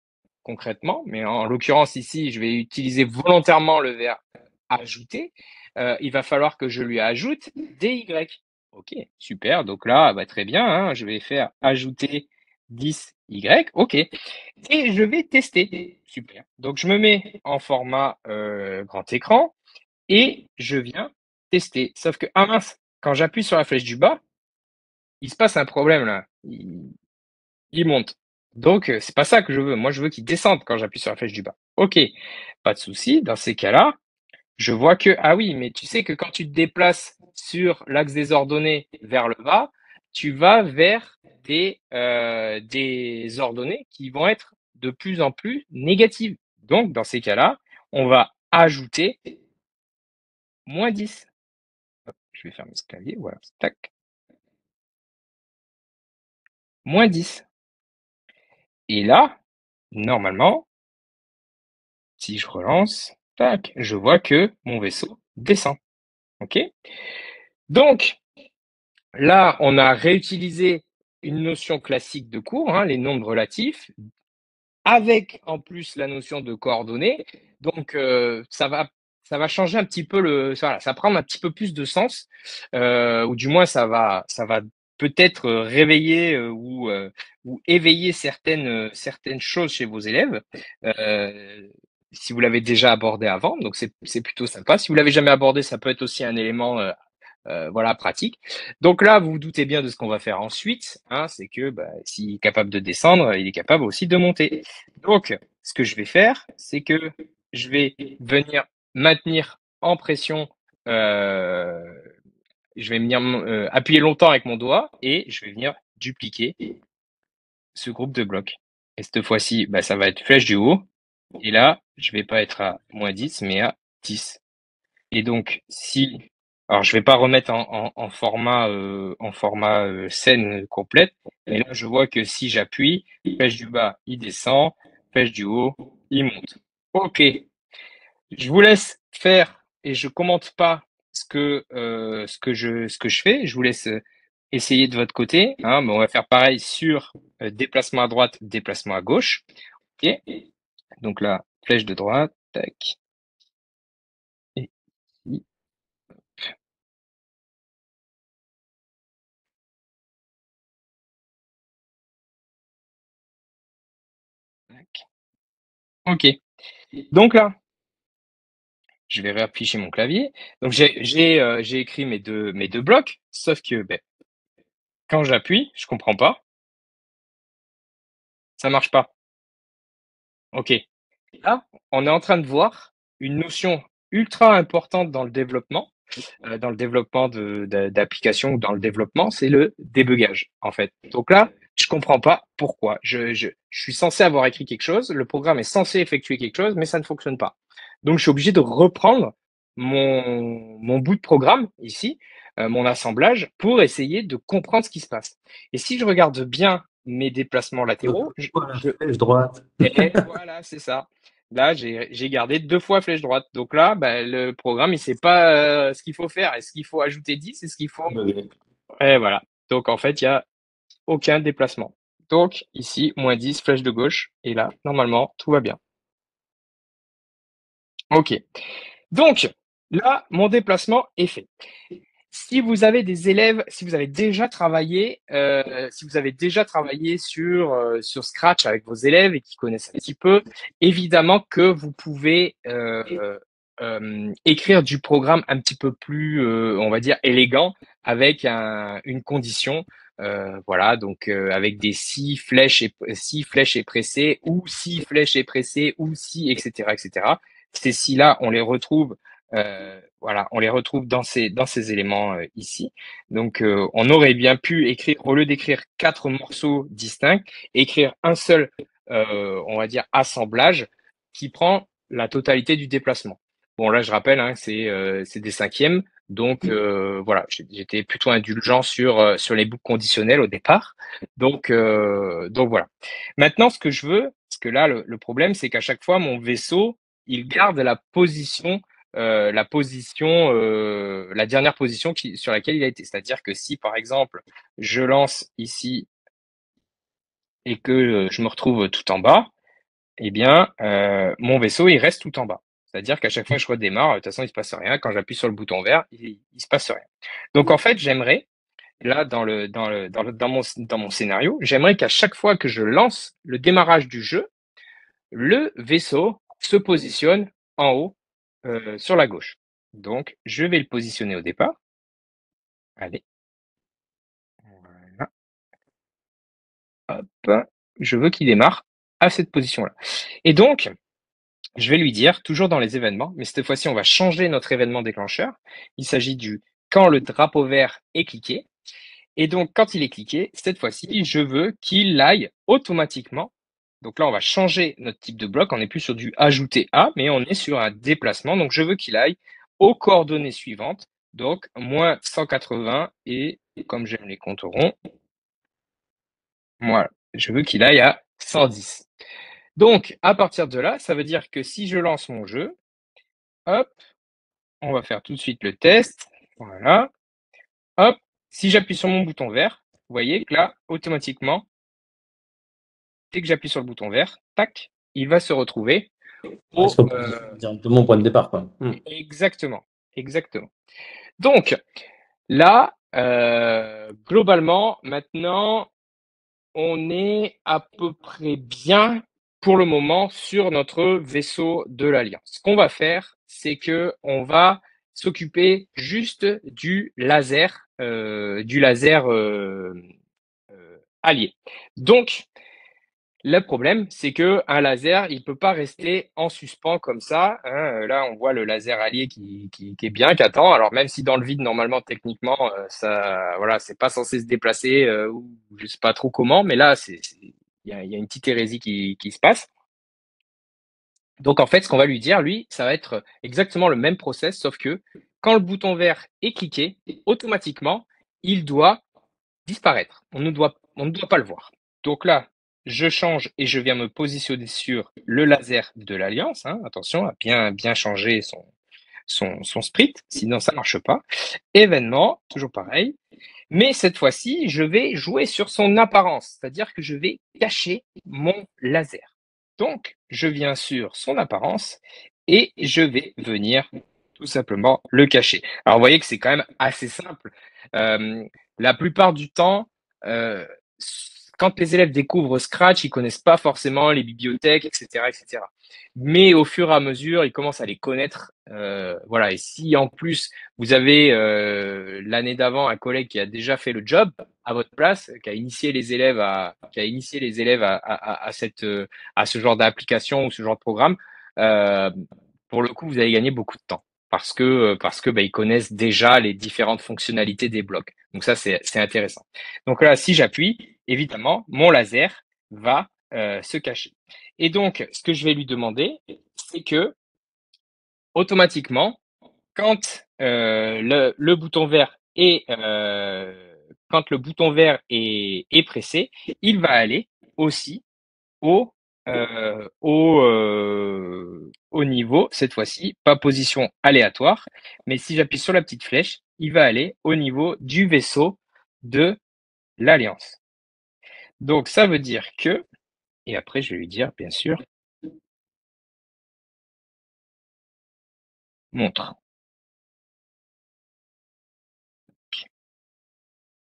concrètement, mais en l'occurrence ici, je vais utiliser volontairement le verbe ajouter. Il va falloir que je lui ajoute des Y. Ok, super. Donc là, bah, très bien, hein, je vais faire ajouter 10 Y. Ok. Et je vais tester. Super. Donc je me mets en format grand écran et je viens tester. Sauf que, ah mince, quand j'appuie sur la flèche du bas, il se passe un problème là. Il monte. Donc, c'est pas ça que je veux. Moi, je veux qu'il descende quand j'appuie sur la flèche du bas. Ok, pas de souci. Dans ces cas-là, je vois que, ah oui, mais tu sais que quand tu te déplaces sur l'axe des ordonnées vers le bas, tu vas vers des ordonnées qui vont être de plus en plus négatives. Donc, dans ces cas-là, on va ajouter -10. Hop, je vais fermer ce clavier, voilà, tac, -10. Et là, normalement, si je relance, tac, je vois que mon vaisseau descend. OK? Donc, là, on a réutilisé une notion classique de cours, hein, les nombres relatifs, avec en plus la notion de coordonnées. Donc, ça va changer un petit peu voilà, ça va prendre un petit peu plus de sens, ou du moins ça va peut-être réveiller ou éveiller certaines choses chez vos élèves. Si vous l'avez déjà abordé avant, donc c'est plutôt sympa. Si vous l'avez jamais abordé, ça peut être aussi un élément voilà, pratique. Donc là, vous vous doutez bien de ce qu'on va faire ensuite, hein, c'est que bah, s'il est capable de descendre, il est capable aussi de monter. Donc, ce que je vais faire, c'est que je vais venir maintenir en pression, euh, je vais venir appuyer longtemps avec mon doigt et je vais venir dupliquer ce groupe de blocs. Et cette fois-ci, bah, ça va être flèche du haut. Et là, je vais pas être à -10, mais à 10. Et donc, si, alors je vais pas remettre en format scène complète, mais là je vois que si j'appuie, flèche du bas, il descend, flèche du haut, il monte. Ok, je vous laisse faire et je commente pas ce que je fais. Je vous laisse essayer de votre côté. Hein, mais on va faire pareil sur déplacement à droite, déplacement à gauche. Ok, donc là, flèche de droite, tac. Et ici, tac. Ok. Donc là, je vais réafficher mon clavier. Donc j'ai écrit mes deux blocs, sauf que ben, quand j'appuie, je comprends pas, ça marche pas. Ok. Là, on est en train de voir une notion ultra importante dans le développement d'applications ou dans le développement, c'est le débugage, en fait. Donc là, je comprends pas pourquoi. Je suis censé avoir écrit quelque chose, le programme est censé effectuer quelque chose, mais ça ne fonctionne pas. Donc, je suis obligé de reprendre mon bout de programme ici, mon assemblage, pour essayer de comprendre ce qui se passe. Et si je regarde bien mes déplacements latéraux, Voilà, flèche droite. et voilà, c'est ça. Là, j'ai gardé 2 fois flèche droite. Donc là, bah, le programme, il sait pas ce qu'il faut faire. Est-ce qu'il faut ajouter 10? Est-ce qu'il faut... Et voilà. Donc en fait, il y a aucun déplacement. Donc ici, -10, flèche de gauche. Et là, normalement, tout va bien. Ok. Donc là, mon déplacement est fait. Si vous avez des élèves, si vous avez déjà travaillé sur Scratch avec vos élèves et qui connaissent un petit peu, évidemment que vous pouvez écrire du programme un petit peu plus, on va dire, élégant, avec une condition. Voilà, donc avec des si flèches est pressé, ou si flèche est pressée, ou si, etc., etc. Ces si-là, on les retrouve, voilà, on les retrouve dans ces éléments ici. Donc, on aurait bien pu écrire, au lieu d'écrire 4 morceaux distincts, écrire un seul, on va dire, assemblage qui prend la totalité du déplacement. Bon, là, je rappelle, hein, c'est des cinquièmes. Donc voilà, j'étais plutôt indulgent sur les boucles conditionnelles au départ. Donc voilà. Maintenant, ce que je veux, parce que là, le problème, c'est qu'à chaque fois, mon vaisseau, il garde la dernière position sur laquelle il a été. C'est-à-dire que si, par exemple, je lance ici et que je me retrouve tout en bas, eh bien, mon vaisseau, il reste tout en bas. C'est-à-dire qu'à chaque fois que je redémarre, de toute façon, il se passe rien. Quand j'appuie sur le bouton vert, il se passe rien. Donc, en fait, j'aimerais, là, dans mon scénario, j'aimerais qu'à chaque fois que je lance le démarrage du jeu, le vaisseau se positionne en haut, sur la gauche. Donc, je vais le positionner au départ. Allez, voilà. Hop, je veux qu'il démarre à cette position-là. Et donc, je vais lui dire, toujours dans les événements, mais cette fois-ci, on va changer notre événement déclencheur. Il s'agit du quand le drapeau vert est cliqué. Et donc, quand il est cliqué, cette fois-ci, je veux qu'il aille automatiquement. Donc là, on va changer notre type de bloc. On n'est plus sur du ajouter à, mais on est sur un déplacement. Donc, je veux qu'il aille aux coordonnées suivantes. Donc, moins 180 et, comme j'aime les comptes ronds, voilà, je veux qu'il aille à 110. Donc, à partir de là, ça veut dire que si je lance mon jeu, hop, on va faire tout de suite le test. Voilà. Hop, si j'appuie sur mon bouton vert, vous voyez que là, automatiquement, dès que j'appuie sur le bouton vert, tac, il va se retrouver Il au... se repositionne directement au point de départ, quoi. Exactement, exactement. Donc, là, globalement, maintenant, on est à peu près bien pour le moment sur notre vaisseau de l'Alliance. Ce qu'on va faire, c'est que on va s'occuper juste du laser allié. Donc, le problème, c'est que un laser, il peut pas rester en suspens comme ça, hein. Là, on voit le laser allié qui est bien, qui attend. Alors même si dans le vide, normalement, techniquement, ça, voilà, c'est pas censé se déplacer ou je sais pas trop comment, mais là, il y a une petite hérésie qui se passe. Donc en fait, ce qu'on va lui dire, lui, ça va être exactement le même process, sauf que quand le bouton vert est cliqué, automatiquement, il doit disparaître. On ne doit pas le voir. Donc là, je change et je viens me positionner sur le laser de l'Alliance, hein. Attention à bien changer son sprite, sinon ça marche pas. Événement, toujours pareil. Mais cette fois-ci, je vais jouer sur son apparence, c'est-à-dire que je vais cacher mon laser. Donc, je viens sur son apparence et je vais venir tout simplement le cacher. Alors, vous voyez que c'est quand même assez simple. La plupart du temps, euh, quand les élèves découvrent Scratch, ils connaissent pas forcément les bibliothèques, etc., etc. Mais au fur et à mesure, ils commencent à les connaître. Voilà. Et si en plus vous avez l'année d'avant un collègue qui a déjà fait le job à votre place, qui a initié les élèves à ce genre d'application ou ce genre de programme, euh, pour le coup, vous allez gagner beaucoup de temps parce que ils connaissent déjà les différentes fonctionnalités des blocs. Donc ça, c'est intéressant. Donc là, si j'appuie, évidemment, mon laser va se cacher. Et donc, ce que je vais lui demander, c'est que automatiquement, quand le bouton vert est pressé, il va aller aussi au au niveau, cette fois-ci, pas position aléatoire, mais si j'appuie sur la petite flèche, il va aller au niveau du vaisseau de l'Alliance. Donc ça veut dire que, et après je vais lui dire, bien sûr, montre.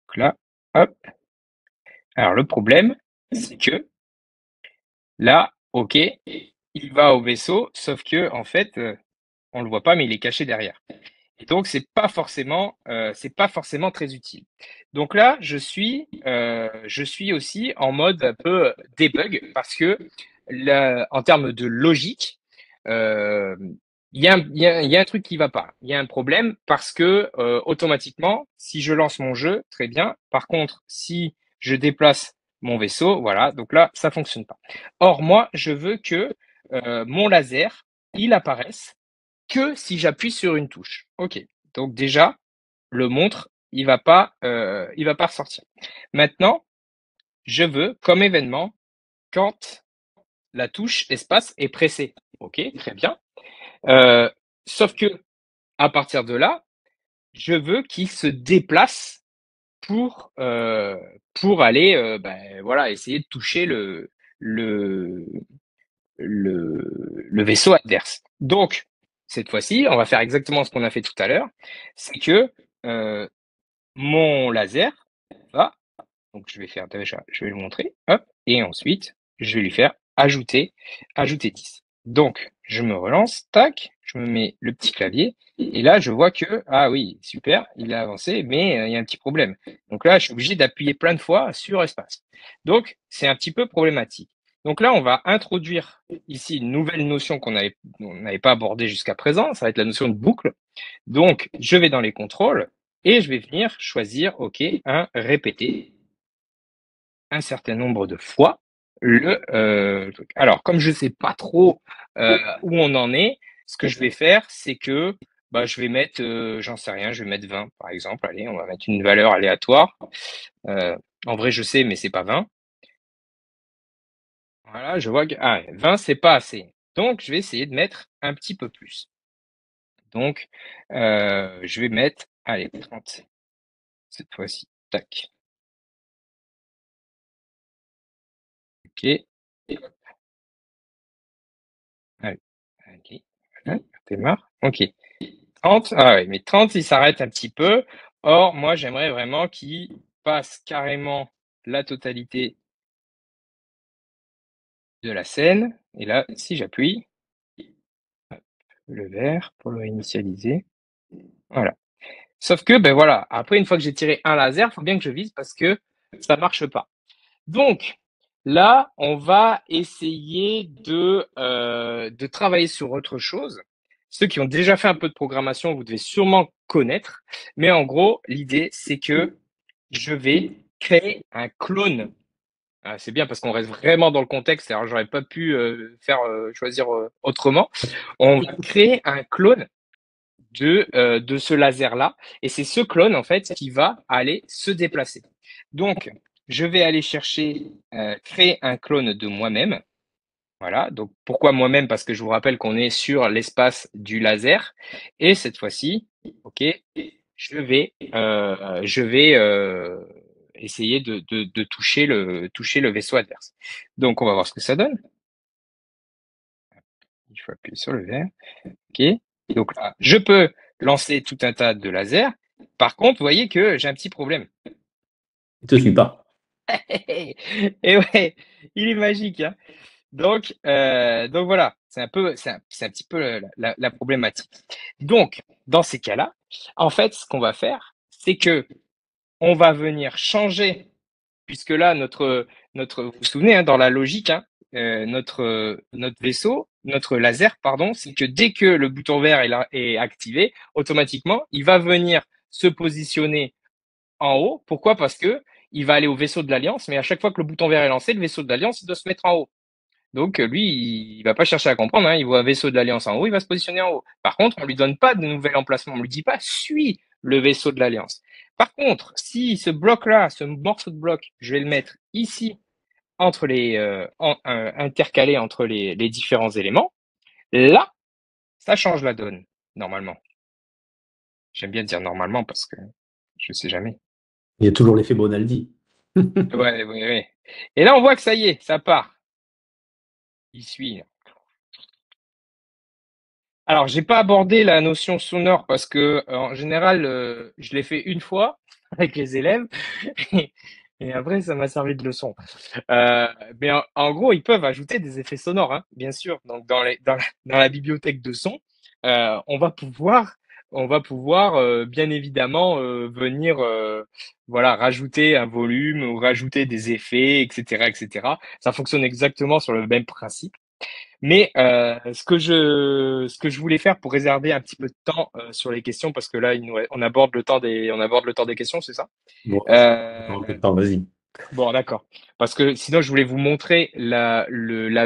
Donc là, hop. Alors le problème, c'est que là, ok, il va au vaisseau, sauf que en fait, on le voit pas, mais il est caché derrière. Et donc, c'est pas forcément très utile. Donc là, je suis aussi en mode un peu debug parce que là, en termes de logique, euh, il y a un truc qui va pas. Il y a un problème parce que automatiquement, si je lance mon jeu, très bien. Par contre, si je déplace mon vaisseau, voilà. Donc là, ça fonctionne pas. Or, moi, je veux que mon laser, il apparaisse que si j'appuie sur une touche. OK. Donc déjà, le montre, il va pas ressortir. Maintenant, je veux comme événement quand la touche espace est pressée. OK, très bien. Euh, Sauf que à partir de là, je veux qu'il se déplace pour pour aller ben, voilà, essayer de toucher le le vaisseau adverse. Donc, cette fois-ci, on va faire exactement ce qu'on a fait tout à l'heure, c'est que euh, mon laser va, donc je vais faire déjà, je vais le montrer, hop, et ensuite, je vais lui faire ajouter 10. Donc, je me relance, tac, je me mets le petit clavier, et là, je vois que, ah oui, super, il a avancé, mais il y a un petit problème. Donc là, je suis obligé d'appuyer plein de fois sur espace. Donc, c'est un petit peu problématique. Donc là, on va introduire ici une nouvelle notion on n'avait pas abordée jusqu'à présent, ça va être la notion de boucle. Donc, je vais dans les contrôles et je vais venir choisir, OK, un répéter un certain nombre de fois le truc. Alors, comme je sais pas trop où on en est, ce que je vais faire, c'est que bah, je vais mettre, j'en sais rien, je vais mettre 20 par exemple. Allez, on va mettre une valeur aléatoire. Euh, En vrai, je sais, mais c'est pas 20. Voilà, je vois que 20, c'est pas assez. Donc, je vais essayer de mettre un petit peu plus. Donc, je vais mettre, allez, 30 cette fois-ci. Tac. OK. Allez. OK. Voilà, démarre. OK. 30. Ah ouais, mais 30, il s'arrête un petit peu. Or, moi, j'aimerais vraiment qu'il passe carrément la totalité de la scène. Et là, si j'appuie, le vert pour le réinitialiser. Voilà. Sauf que, ben voilà, après, une fois que j'ai tiré un laser, il faut bien que je vise parce que ça marche pas. Donc, là, on va essayer de travailler sur autre chose. Ceux qui ont déjà fait un peu de programmation, vous devez sûrement connaître. Mais en gros, l'idée, c'est que je vais créer un clone. Ah, c'est bien parce qu'on reste vraiment dans le contexte. Alors, j'aurais pas pu faire choisir autrement. On va créer un clone de ce laser-là. Et c'est ce clone, en fait, qui va aller se déplacer. Donc, je vais aller chercher, créer un clone de moi-même. Voilà. Donc, pourquoi moi-même? Parce que je vous rappelle qu'on est sur l'espace du laser. Et cette fois-ci, OK, je vais essayer de toucher le vaisseau adverse. Donc, on va voir ce que ça donne. Il faut appuyer sur le vert. OK. Donc là, je peux lancer tout un tas de lasers. Par contre, vous voyez que j'ai un petit problème. Je te suis pas. Et ouais, il est magique, hein. Donc voilà, c'est un petit peu la problématique. Donc, dans ces cas-là, en fait, ce qu'on va faire, c'est que on va venir changer, puisque là, vous vous souvenez, hein, dans la logique, hein, notre vaisseau, notre laser, pardon, c'est que dès que le bouton vert est activé, automatiquement, il va venir se positionner en haut. Pourquoi? Parce que il va aller au vaisseau de l'Alliance, mais à chaque fois que le bouton vert est lancé, le vaisseau de l'Alliance, il doit se mettre en haut. Donc lui, il va pas chercher à comprendre, hein, il voit un vaisseau de l'Alliance en haut, il va se positionner en haut. Par contre, on lui donne pas de nouvel emplacement, on lui dit pas suis le vaisseau de l'Alliance. Par contre, si ce bloc-là, ce morceau de bloc, je vais le mettre ici entre intercalé entre les différents éléments, là, ça change la donne, normalement. J'aime bien dire normalement parce que je sais jamais. Il y a toujours l'effet Bonaldi. Ouais, ouais, ouais. Et là, on voit que ça y est, ça part. Il suit. Alors, j'ai pas abordé la notion sonore parce que, en général, je l'ai fait une fois avec les élèves et, et après, ça m'a servi de leçon. Euh, mais en gros, ils peuvent ajouter des effets sonores, hein, bien sûr. Donc, dans la bibliothèque de son, on va pouvoir bien évidemment venir voilà, rajouter un volume ou rajouter des effets, etc., etc. Ça fonctionne exactement sur le même principe. Mais ce que je voulais faire pour réserver un petit peu de temps sur les questions, parce que là, on aborde le temps des questions, c'est ça? Bon, encore Euh, un peu de temps, vas-y. bon, d'accord. Parce que sinon, je voulais vous montrer la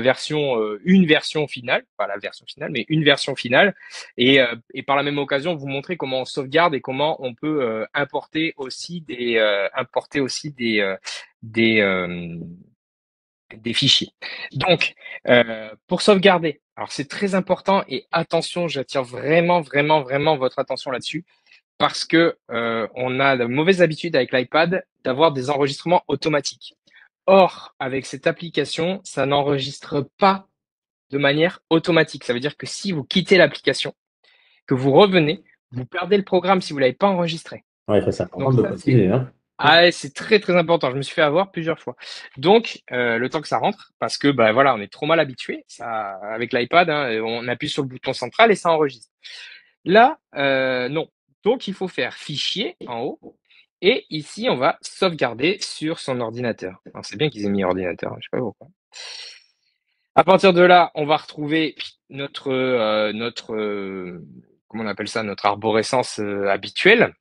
version, une version finale, pas la version finale, mais une version finale, et par la même occasion, vous montrer comment on sauvegarde et comment on peut importer aussi des, euh, des fichiers. Donc, pour sauvegarder, alors c'est très important et attention, j'attire vraiment, vraiment, vraiment votre attention là-dessus parce que on a la mauvaise habitude avec l'iPad d'avoir des enregistrements automatiques. Or, avec cette application, ça n'enregistre pas de manière automatique. Ça veut dire que si vous quittez l'application, que vous revenez, vous perdez le programme si vous l'avez pas enregistré. Ouais, ça, c'est Donc important de ça, c'est préciser, hein. c'est très très important. Je me suis fait avoir plusieurs fois. Donc le temps que ça rentre, parce que bah voilà, on est trop mal habitué. Ça, avec l'iPad, hein, on appuie sur le bouton central et ça enregistre. Là, non. Donc il faut faire fichier en haut. Et ici, on va sauvegarder sur son ordinateur. Alors c'est bien qu'ils aient mis ordinateur, hein, je sais pas pourquoi. À partir de là, on va retrouver comment on appelle ça, notre arborescence habituelle.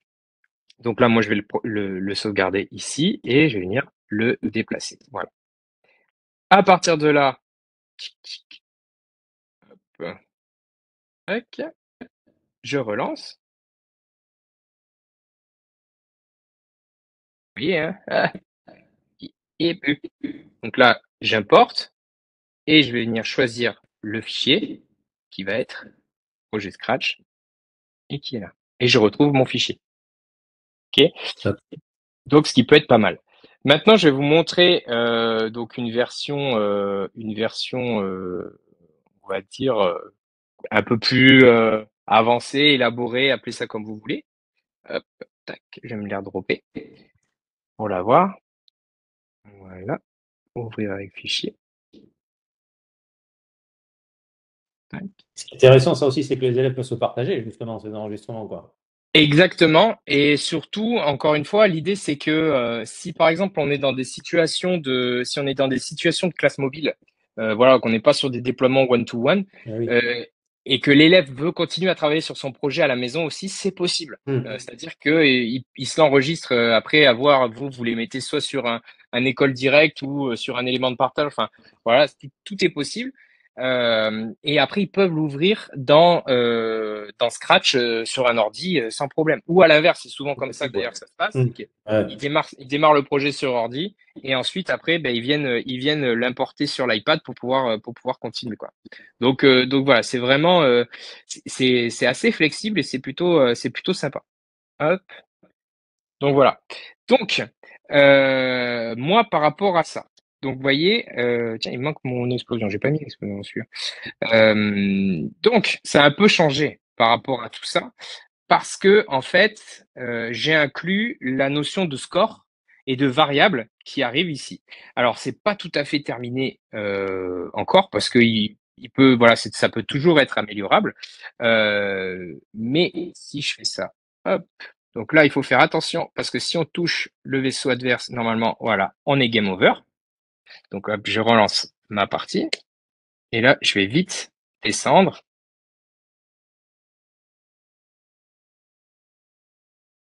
Donc là, moi, je vais le sauvegarder ici et je vais venir le déplacer. Voilà. À partir de là, tac, je relance. Vous voyez, hein? Ah, et plus. Donc là, j'importe et je vais venir choisir le fichier qui va être projet Scratch et qui est là. Et je retrouve mon fichier. OK? Top. Donc, ce qui peut être pas mal. Maintenant, je vais vous montrer donc une version, on va dire un peu plus avancée, élaborée, appelez ça comme vous voulez. Hop, tac, je vais me les redropper pour la voir. Voilà, ouvrir avec fichier. Tac. Ce qui est intéressant, ça aussi, c'est que les élèves peuvent se partager, justement, ces enregistrements, quoi. Exactement. Et surtout, encore une fois, l'idée c'est que si par exemple on est dans des situations si on est dans des situations de classe mobile, voilà, qu'on n'est pas sur des déploiements one-to-one, Ah oui. euh, et que l'élève veut continuer à travailler sur son projet à la maison aussi, c'est possible. C'est-à-dire que il se l'enregistre après avoir, vous les mettez soit sur un école direct ou sur un élément de partage. Enfin, voilà, tout est possible. Et après, ils peuvent l'ouvrir dans Scratch sur un ordi sans problème. Ou à l'inverse, c'est souvent comme ça que d'ailleurs que ça se passe, c'est Ouais. qu'ils démarrent le projet sur ordi et ensuite après, ben, ils viennent l'importer sur l'iPad pour pouvoir continuer quoi. Donc voilà, c'est vraiment c'est assez flexible et c'est plutôt sympa. Hop. Donc voilà. Donc moi par rapport à ça. Donc vous voyez, tiens, il me manque mon explosion. J'ai pas mis l'explosion dessus. Donc, ça a un peu changé par rapport à tout ça, parce que en fait, j'ai inclus la notion de score et de variable qui arrive ici. Alors, c'est pas tout à fait terminé encore, parce que il peut, voilà, ça peut toujours être améliorable. Mais si je fais ça, hop. Donc là, il faut faire attention, parce que si on touche le vaisseau adverse, normalement, voilà, on est game over. Donc hop, je relance ma partie. Et là, je vais vite descendre.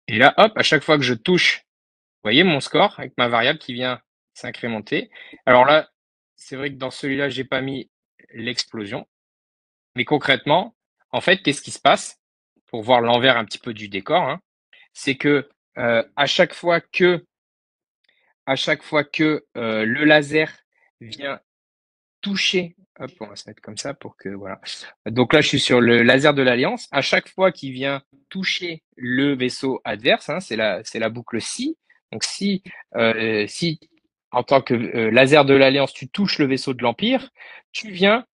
Et là, hop, à chaque fois que je touche, vous voyez mon score avec ma variable qui vient s'incrémenter. Alors là, c'est vrai que dans celui-là, j'ai pas mis l'explosion. Mais concrètement, en fait, qu'est-ce qui se passe pour voir l'envers un petit peu du décor, hein, c'est que à chaque fois que le laser vient toucher, hop, on va se mettre comme ça pour que voilà. Donc là, je suis sur le laser de l'Alliance. À chaque fois qu'il vient toucher le vaisseau adverse, hein, c'est la boucle si. Donc si en tant que laser de l'Alliance, tu touches le vaisseau de l'Empire, tu viens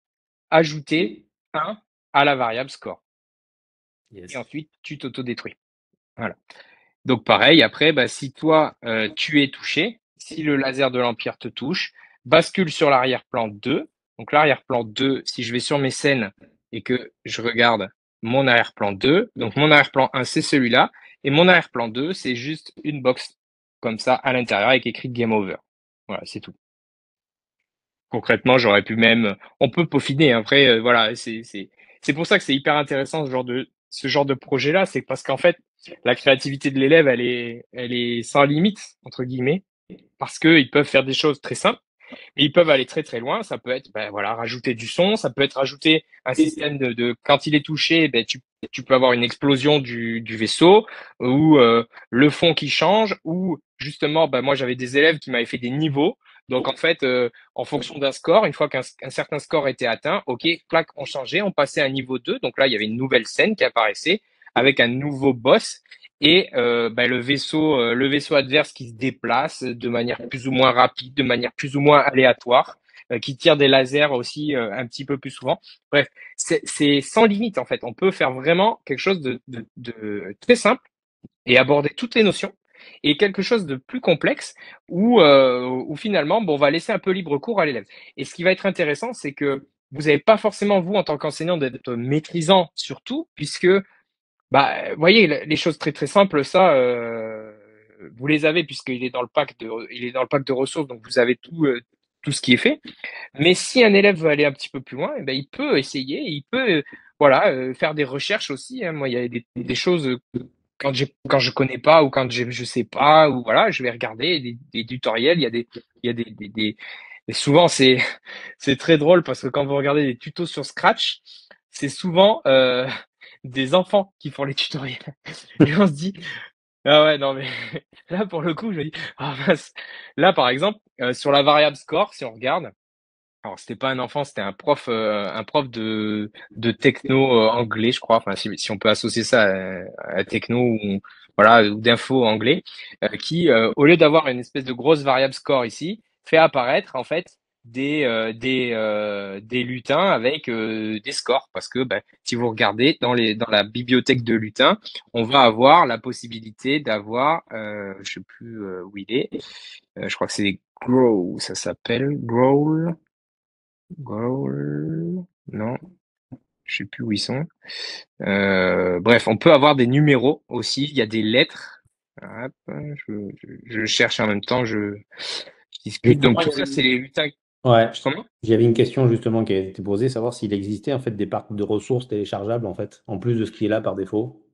ajouter 1 à la variable score. Et Yes. ensuite, tu t'auto-détruis. Voilà. Donc pareil, après, bah, si toi, tu es touché, si le laser de l'Empire te touche, bascule sur l'arrière-plan 2. Donc l'arrière-plan 2, si je vais sur mes scènes et que je regarde mon arrière-plan 2. Donc mon arrière-plan 1, c'est celui-là. Et mon arrière-plan 2, c'est juste une box comme ça à l'intérieur avec écrit Game Over. Voilà, c'est tout. Concrètement, j'aurais pu même, on peut peaufiner. Après, voilà, c'est pour ça que c'est hyper intéressant ce genre de projet-là, c'est parce qu'en fait, la créativité de l'élève, elle est sans limite entre guillemets, parce que ils peuvent faire des choses très simples. Et ils peuvent aller très très loin. Ça peut être, ben voilà, rajouter du son. Ça peut être rajouter un système quand il est touché, ben tu peux avoir une explosion du vaisseau ou le fond qui change ou justement, ben moi j'avais des élèves qui m'avaient fait des niveaux. Donc en fait, en fonction d'un score, une fois qu'un certain score était atteint, ok, clac, on changeait, on passait à niveau 2. Donc là, il y avait une nouvelle scène qui apparaissait avec un nouveau boss et ben, le vaisseau adverse qui se déplace de manière plus ou moins rapide, de manière plus ou moins aléatoire, qui tire des lasers aussi un petit peu plus souvent. Bref, c'est sans limite en fait. On peut faire vraiment quelque chose de très simple et aborder toutes les notions et quelque chose de plus complexe où finalement bon, on va laisser un peu libre cours à l'élève. Et ce qui va être intéressant, c'est que vous n'avez pas forcément vous en tant qu'enseignant d'être maîtrisant sur tout, puisque bah, vous voyez, les choses très très simples, ça, vous les avez puisqu'il est dans le pack il est dans le pack de ressources, donc vous avez tout ce qui est fait. Mais si un élève veut aller un petit peu plus loin, eh ben, il peut essayer, il peut, voilà, faire des recherches aussi, hein. Moi, il y a des choses quand je connais pas ou quand je sais pas ou voilà, je vais regarder des tutoriels. Il y a et souvent c'est très drôle parce que quand vous regardez des tutos sur Scratch, c'est souvent des enfants qui font les tutoriels. Et on se dit, ah ouais, non mais là pour le coup, je me dis, ah mince. Là par exemple, sur la variable score, si on regarde, alors c'était pas un enfant, c'était un prof de techno anglais, je crois. Enfin, si on peut associer ça à techno ou voilà ou d'info anglais, qui au lieu d'avoir une espèce de grosse variable score ici, fait apparaître en fait des lutins avec des scores parce que ben, si vous regardez dans la bibliothèque de lutins, on va avoir la possibilité d'avoir je sais plus où il est, je crois que c'est Grow, ça s'appelle Growl. Growl, non, je sais plus où ils sont. Bref, on peut avoir des numéros aussi. Il y a des lettres. Hop, je cherche en même temps. Je discute. Donc Justement, tout ça, c'est les lutins. ouais, Comment? il y avait une question justement qui a été posée, savoir s'il existait en fait des parcs de ressources téléchargeables en fait, en plus de ce qui est là par défaut.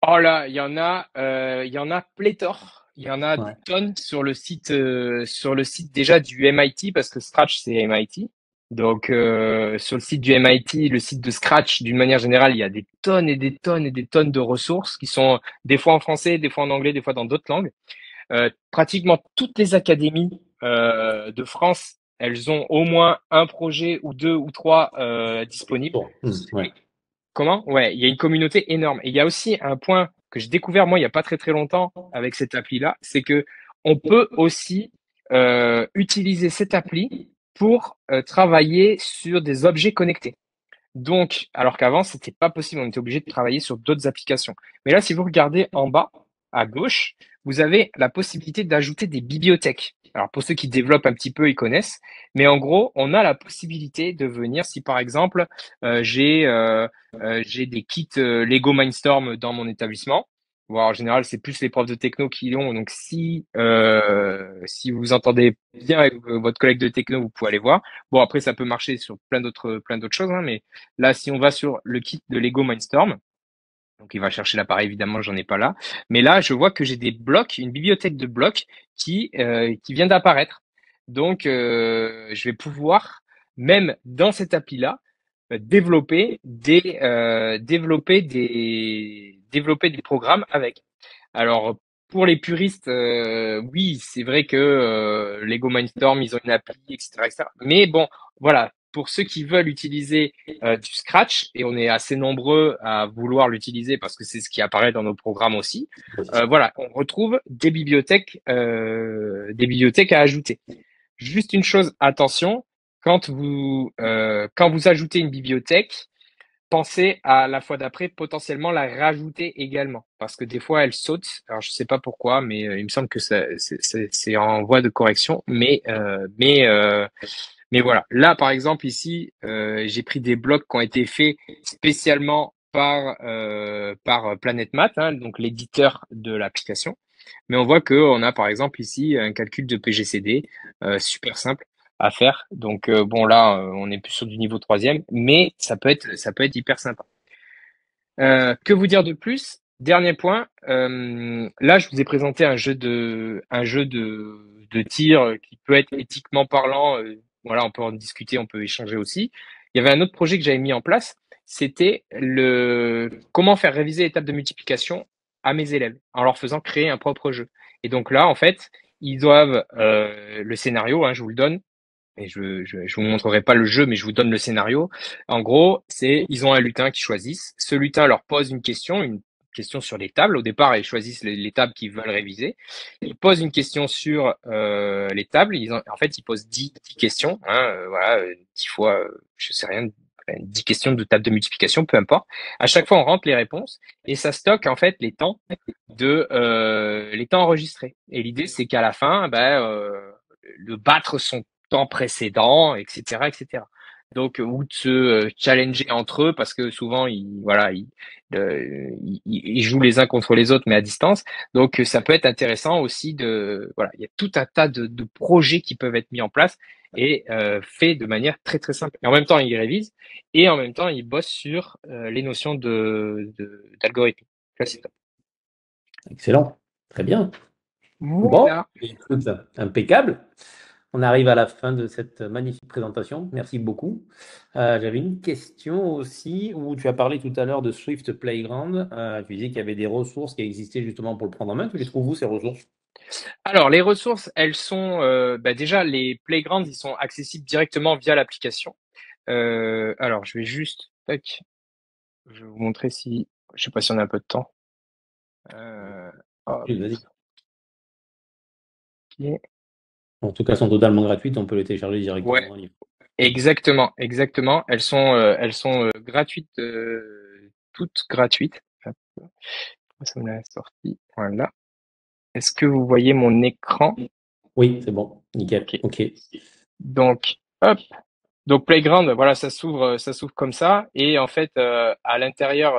Oh là, il y en a pléthore. Il y en a Ouais. des tonnes sur le site déjà du MIT parce que Scratch c'est MIT. Donc sur le site du MIT, le site de Scratch, d'une manière générale, il y a des tonnes et des tonnes et des tonnes de ressources qui sont des fois en français, des fois en anglais, des fois dans d'autres langues. Pratiquement toutes les académies de France, elles ont au moins un projet ou deux ou trois disponibles. Bon, ouais. Comment? Ouais, il y a une communauté énorme. Et il y a aussi un point que j'ai découvert moi il y a pas très très longtemps avec cette appli-là, c'est que on peut aussi utiliser cette appli pour travailler sur des objets connectés. Donc, alors qu'avant c'était pas possible, on était obligé de travailler sur d'autres applications. Mais là, si vous regardez en bas à gauche, vous avez la possibilité d'ajouter des bibliothèques. Alors pour ceux qui développent un petit peu, ils connaissent. Mais en gros, on a la possibilité de venir, si par exemple j'ai des kits Lego Mindstorm dans mon établissement. Bon, en général, c'est plus les profs de techno qui l'ont. Donc, si vous entendez bien avec votre collègue de techno, vous pouvez aller voir. Bon, après, ça peut marcher sur plein d'autres choses, hein, mais là, si on va sur le kit de Lego Mindstorm, donc il va chercher l'appareil, évidemment, j'en ai pas là. Mais là, je vois que j'ai des blocs, une bibliothèque de blocs qui vient d'apparaître. Donc, je vais pouvoir, même dans cette appli-là, développer des programmes avec. Alors, pour les puristes, oui, c'est vrai que Lego Mindstorm, ils ont une appli, etc., etc. Mais bon, voilà, pour ceux qui veulent utiliser du Scratch, et on est assez nombreux à vouloir l'utiliser parce que c'est ce qui apparaît dans nos programmes aussi, voilà, on retrouve des bibliothèques à ajouter. Juste une chose, attention, quand vous ajoutez une bibliothèque, pensez à la fois d'après potentiellement la rajouter également parce que des fois elle saute. Alors je sais pas pourquoi, mais il me semble que c'est en voie de correction. Mais voilà. Là par exemple ici, j'ai pris des blocs qui ont été faits spécialement par Planet Math, hein, donc l'éditeur de l'application. Mais on voit que on a par exemple ici un calcul de PGCD super simple à faire. Donc bon là, on est plus sur du niveau troisième, mais ça peut être hyper sympa. Que vous dire de plus? Dernier point. Là, je vous ai présenté un jeu de tir qui peut être éthiquement parlant. Voilà, on peut en discuter, on peut échanger aussi. Il y avait un autre projet que j'avais mis en place. C'était le comment faire réviser l'étape de multiplication à mes élèves en leur faisant créer un propre jeu. Et donc là, en fait, ils doivent le scénario, hein, je vous le donne. Et je vous montrerai pas le jeu, mais je vous donne le scénario. En gros, c'est ils ont un lutin qu'ils choisissent. Ce lutin leur pose une question sur les tables. Au départ, ils choisissent les tables qu'ils veulent réviser. Ils posent une question sur les tables. En fait, ils posent 10 questions. Hein, voilà, 10 fois, je sais rien, 10 questions de table de multiplication, peu importe. À chaque fois, on rentre les réponses et ça stocke en fait les temps enregistrés. Et l'idée, c'est qu'à la fin, le battre son temps précédent, etc., etc. Donc, ou de se challenger entre eux parce que souvent, ils jouent les uns contre les autres, mais à distance. Donc, ça peut être intéressant aussi voilà, il y a tout un tas de projets qui peuvent être mis en place et fait de manière très très simple. Et en même temps, ils révisent et en même temps, ils bossent sur les notions d'algorithme. Ça, c'est top. Excellent. Très bien. Bon, Voilà. écoute, impeccable. On arrive à la fin de cette magnifique présentation. Merci beaucoup. J'avais une question aussi où tu as parlé tout à l'heure de Swift Playground. Tu disais qu'il y avait des ressources qui existaient justement pour le prendre en main. Tu les trouves où ces ressources? Alors, les ressources, elles sont déjà les playgrounds, ils sont accessibles directement via l'application. Alors, je vais juste, tac, je vais vous montrer si, je sais pas si on a un peu de temps. Euh, hop, Oui, vas-y. ok. En tout cas, elles sont totalement gratuites. On peut les télécharger Ouais, directement en ligne. exactement, exactement. Elles sont gratuites, toutes gratuites. Hop, ça me l'a sorti. Voilà. Est-ce que vous voyez mon écran? Oui, c'est bon. Nickel. Ok. OK. Donc, hop. Donc Playground, voilà, ça s'ouvre comme ça. Et en fait, à l'intérieur,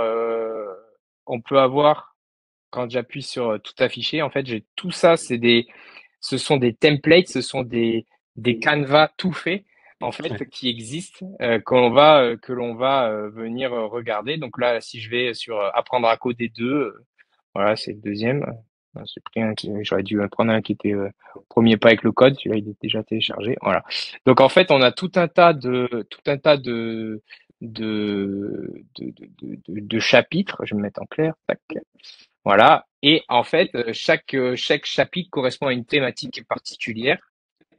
on peut avoir, quand j'appuie sur tout afficher, en fait, j'ai tout ça, ce sont des templates, ce sont des canevas tout faits, en Ouais. fait, qui existent, que l'on va venir regarder. Donc là, si je vais sur apprendre à coder 2, voilà, c'est le deuxième. J'ai pris j'aurais dû prendre un qui était premier pas avec le code. Celui-là, il est déjà téléchargé. Voilà. Donc en fait, on a tout un tas de chapitres. Je vais me mettre en clair. Tac. Voilà. Et en fait, chaque chapitre correspond à une thématique particulière.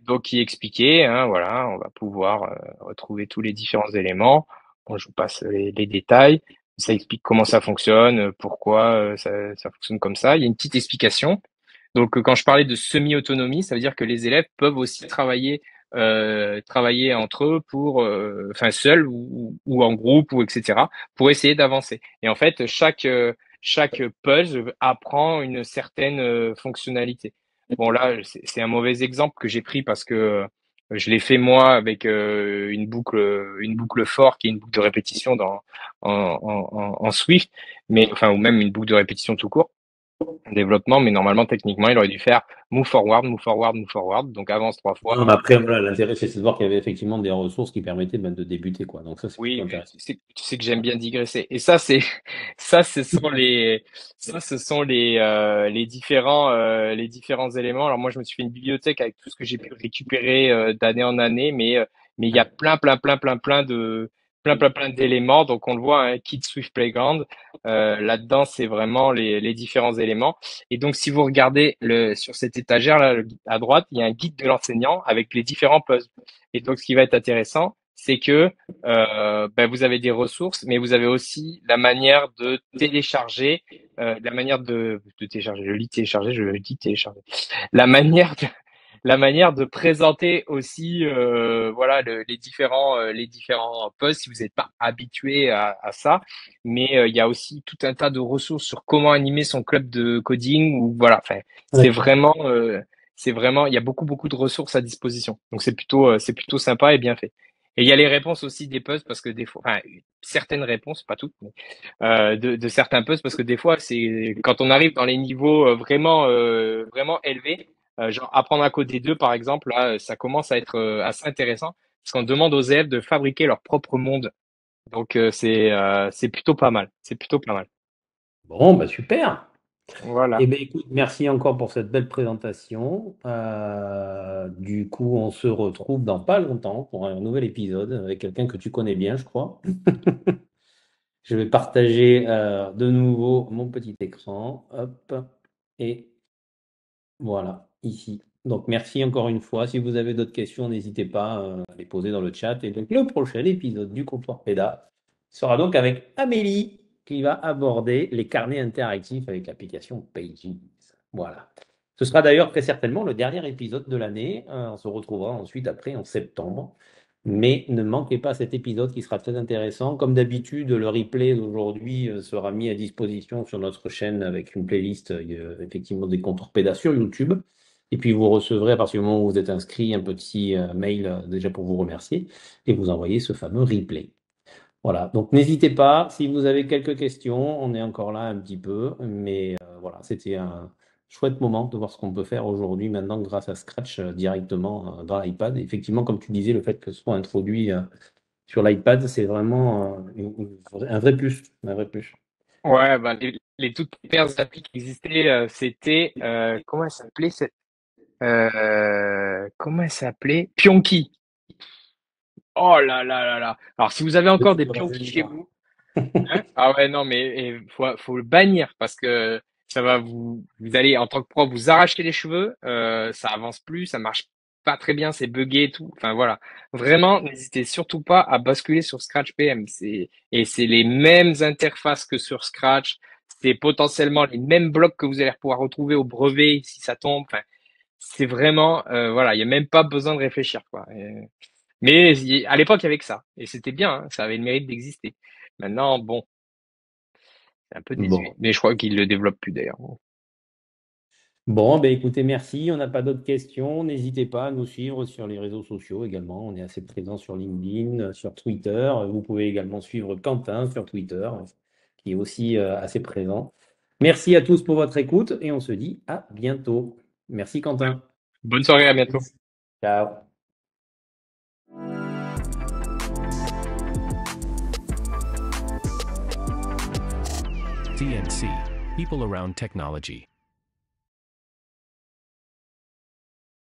Donc, qui est expliqué, hein, voilà, on va pouvoir retrouver tous les différents éléments. Bon, je vous passe les détails. Ça explique comment ça fonctionne, pourquoi ça fonctionne comme ça. Il y a une petite explication. Donc, quand je parlais de semi-autonomie, ça veut dire que les élèves peuvent aussi travailler entre eux enfin seuls ou en groupe ou etc. pour essayer d'avancer. Et en fait, chaque puzzle apprend une certaine fonctionnalité. Bon là, c'est un mauvais exemple que j'ai pris parce que je l'ai fait moi avec une boucle for qui est une boucle de répétition en Swift, mais enfin ou même une boucle de répétition tout court en développement, mais normalement techniquement il aurait dû faire move forward, move forward, move forward, donc avance 3 fois. Non, mais après, voilà, l'intérêt, c'est de voir qu'il y avait effectivement des ressources qui permettaient de débuter, quoi. Donc ça, c'est plutôt Oui, mais intéressant. tu sais que j'aime bien digresser. Et ça, ça, ce sont les différents éléments. Alors moi, je me suis fait une bibliothèque avec tout ce que j'ai pu récupérer d'année en année, mais il y a Ouais. plein, plein, plein, plein, plein d'éléments. Donc on le voit, hein, Kids Swift Playground. Là-dedans, c'est vraiment les différents éléments. Et donc, si vous regardez sur cette étagère là, à droite, il y a un guide de l'enseignant avec les différents puzzles. Et donc, ce qui va être intéressant, c'est que vous avez des ressources, mais vous avez aussi la manière de télécharger, la manière de télécharger, je lis télécharger, je dis télécharger, la manière de, la manière de présenter aussi, voilà, les différents posts si vous n'êtes pas habitué à ça. Mais il y a aussi tout un tas de ressources sur comment animer son club de coding ou voilà, enfin, c'est D'accord. vraiment, il y a beaucoup beaucoup de ressources à disposition. Donc c'est plutôt sympa et bien fait. Et il y a les réponses aussi des puzzles parce que des fois, enfin, certaines réponses, pas toutes, mais, de certains puzzles parce que des fois, c'est quand on arrive dans les niveaux vraiment élevés, genre apprendre à coder 2 par exemple, là, ça commence à être assez intéressant parce qu'on demande aux élèves de fabriquer leur propre monde. Donc c'est plutôt pas mal. C'est plutôt pas mal. Bon, bah super. Eh Voilà. bien, écoute, merci encore pour cette belle présentation. Du coup, on se retrouve dans pas longtemps pour un nouvel épisode avec quelqu'un que tu connais bien, je crois. Je vais partager de nouveau mon petit écran. Hop. Et voilà, ici. Donc, merci encore une fois. Si vous avez d'autres questions, n'hésitez pas à les poser dans le chat. Et donc, le prochain épisode du comptoir PEDA sera donc avec Amélie qui va aborder les carnets interactifs avec l'application Pages. Voilà. Ce sera d'ailleurs très certainement le dernier épisode de l'année. On se retrouvera ensuite après en septembre. Mais ne manquez pas cet épisode qui sera très intéressant. Comme d'habitude, le replay d'aujourd'hui sera mis à disposition sur notre chaîne avec une playlist effectivement des contours PEDA sur YouTube. Et puis vous recevrez à partir du moment où vous êtes inscrit un petit mail déjà pour vous remercier et vous envoyer ce fameux replay. Voilà, donc n'hésitez pas, si vous avez quelques questions, on est encore là un petit peu, mais voilà, c'était un chouette moment de voir ce qu'on peut faire aujourd'hui maintenant grâce à Scratch directement dans l'iPad. Effectivement, comme tu disais, le fait que ce soit introduit sur l'iPad, c'est vraiment un vrai plus, un vrai plus. Ouais, bah, les toutes premières applis qui existaient, c'était comment elle s'appelait cette comment elle s'appelait? Pionki. Oh là là là là. Alors si vous avez Ne encore te des me Pionki rajeunis chez pas. vous, hein? Ah ouais, non, mais faut le bannir parce que ça va vous allez en tant que prof vous arracher les cheveux, ça avance plus, ça marche pas très bien, c'est buggé et tout. Enfin voilà, vraiment, n'hésitez surtout pas à basculer sur Scratch PM. C'est les mêmes interfaces que sur Scratch, c'est potentiellement les mêmes blocs que vous allez pouvoir retrouver au brevet si ça tombe. Enfin, c'est vraiment voilà, il y a même pas besoin de réfléchir quoi. Mais à l'époque, il y avait que ça. Et c'était bien, hein, ça avait le mérite d'exister. Maintenant, bon, c'est un peu désuet. Bon. Mais je crois qu'ils le développent plus d'ailleurs. Bon, ben écoutez, merci. On n'a pas d'autres questions. N'hésitez pas à nous suivre sur les réseaux sociaux également. On est assez présent sur LinkedIn, sur Twitter. Vous pouvez également suivre Quentin sur Twitter, qui est aussi assez présent. Merci à tous pour votre écoute et on se dit à bientôt. Merci Quentin. Bonne soirée, à bientôt. Ciao. CNC, People Around Technology.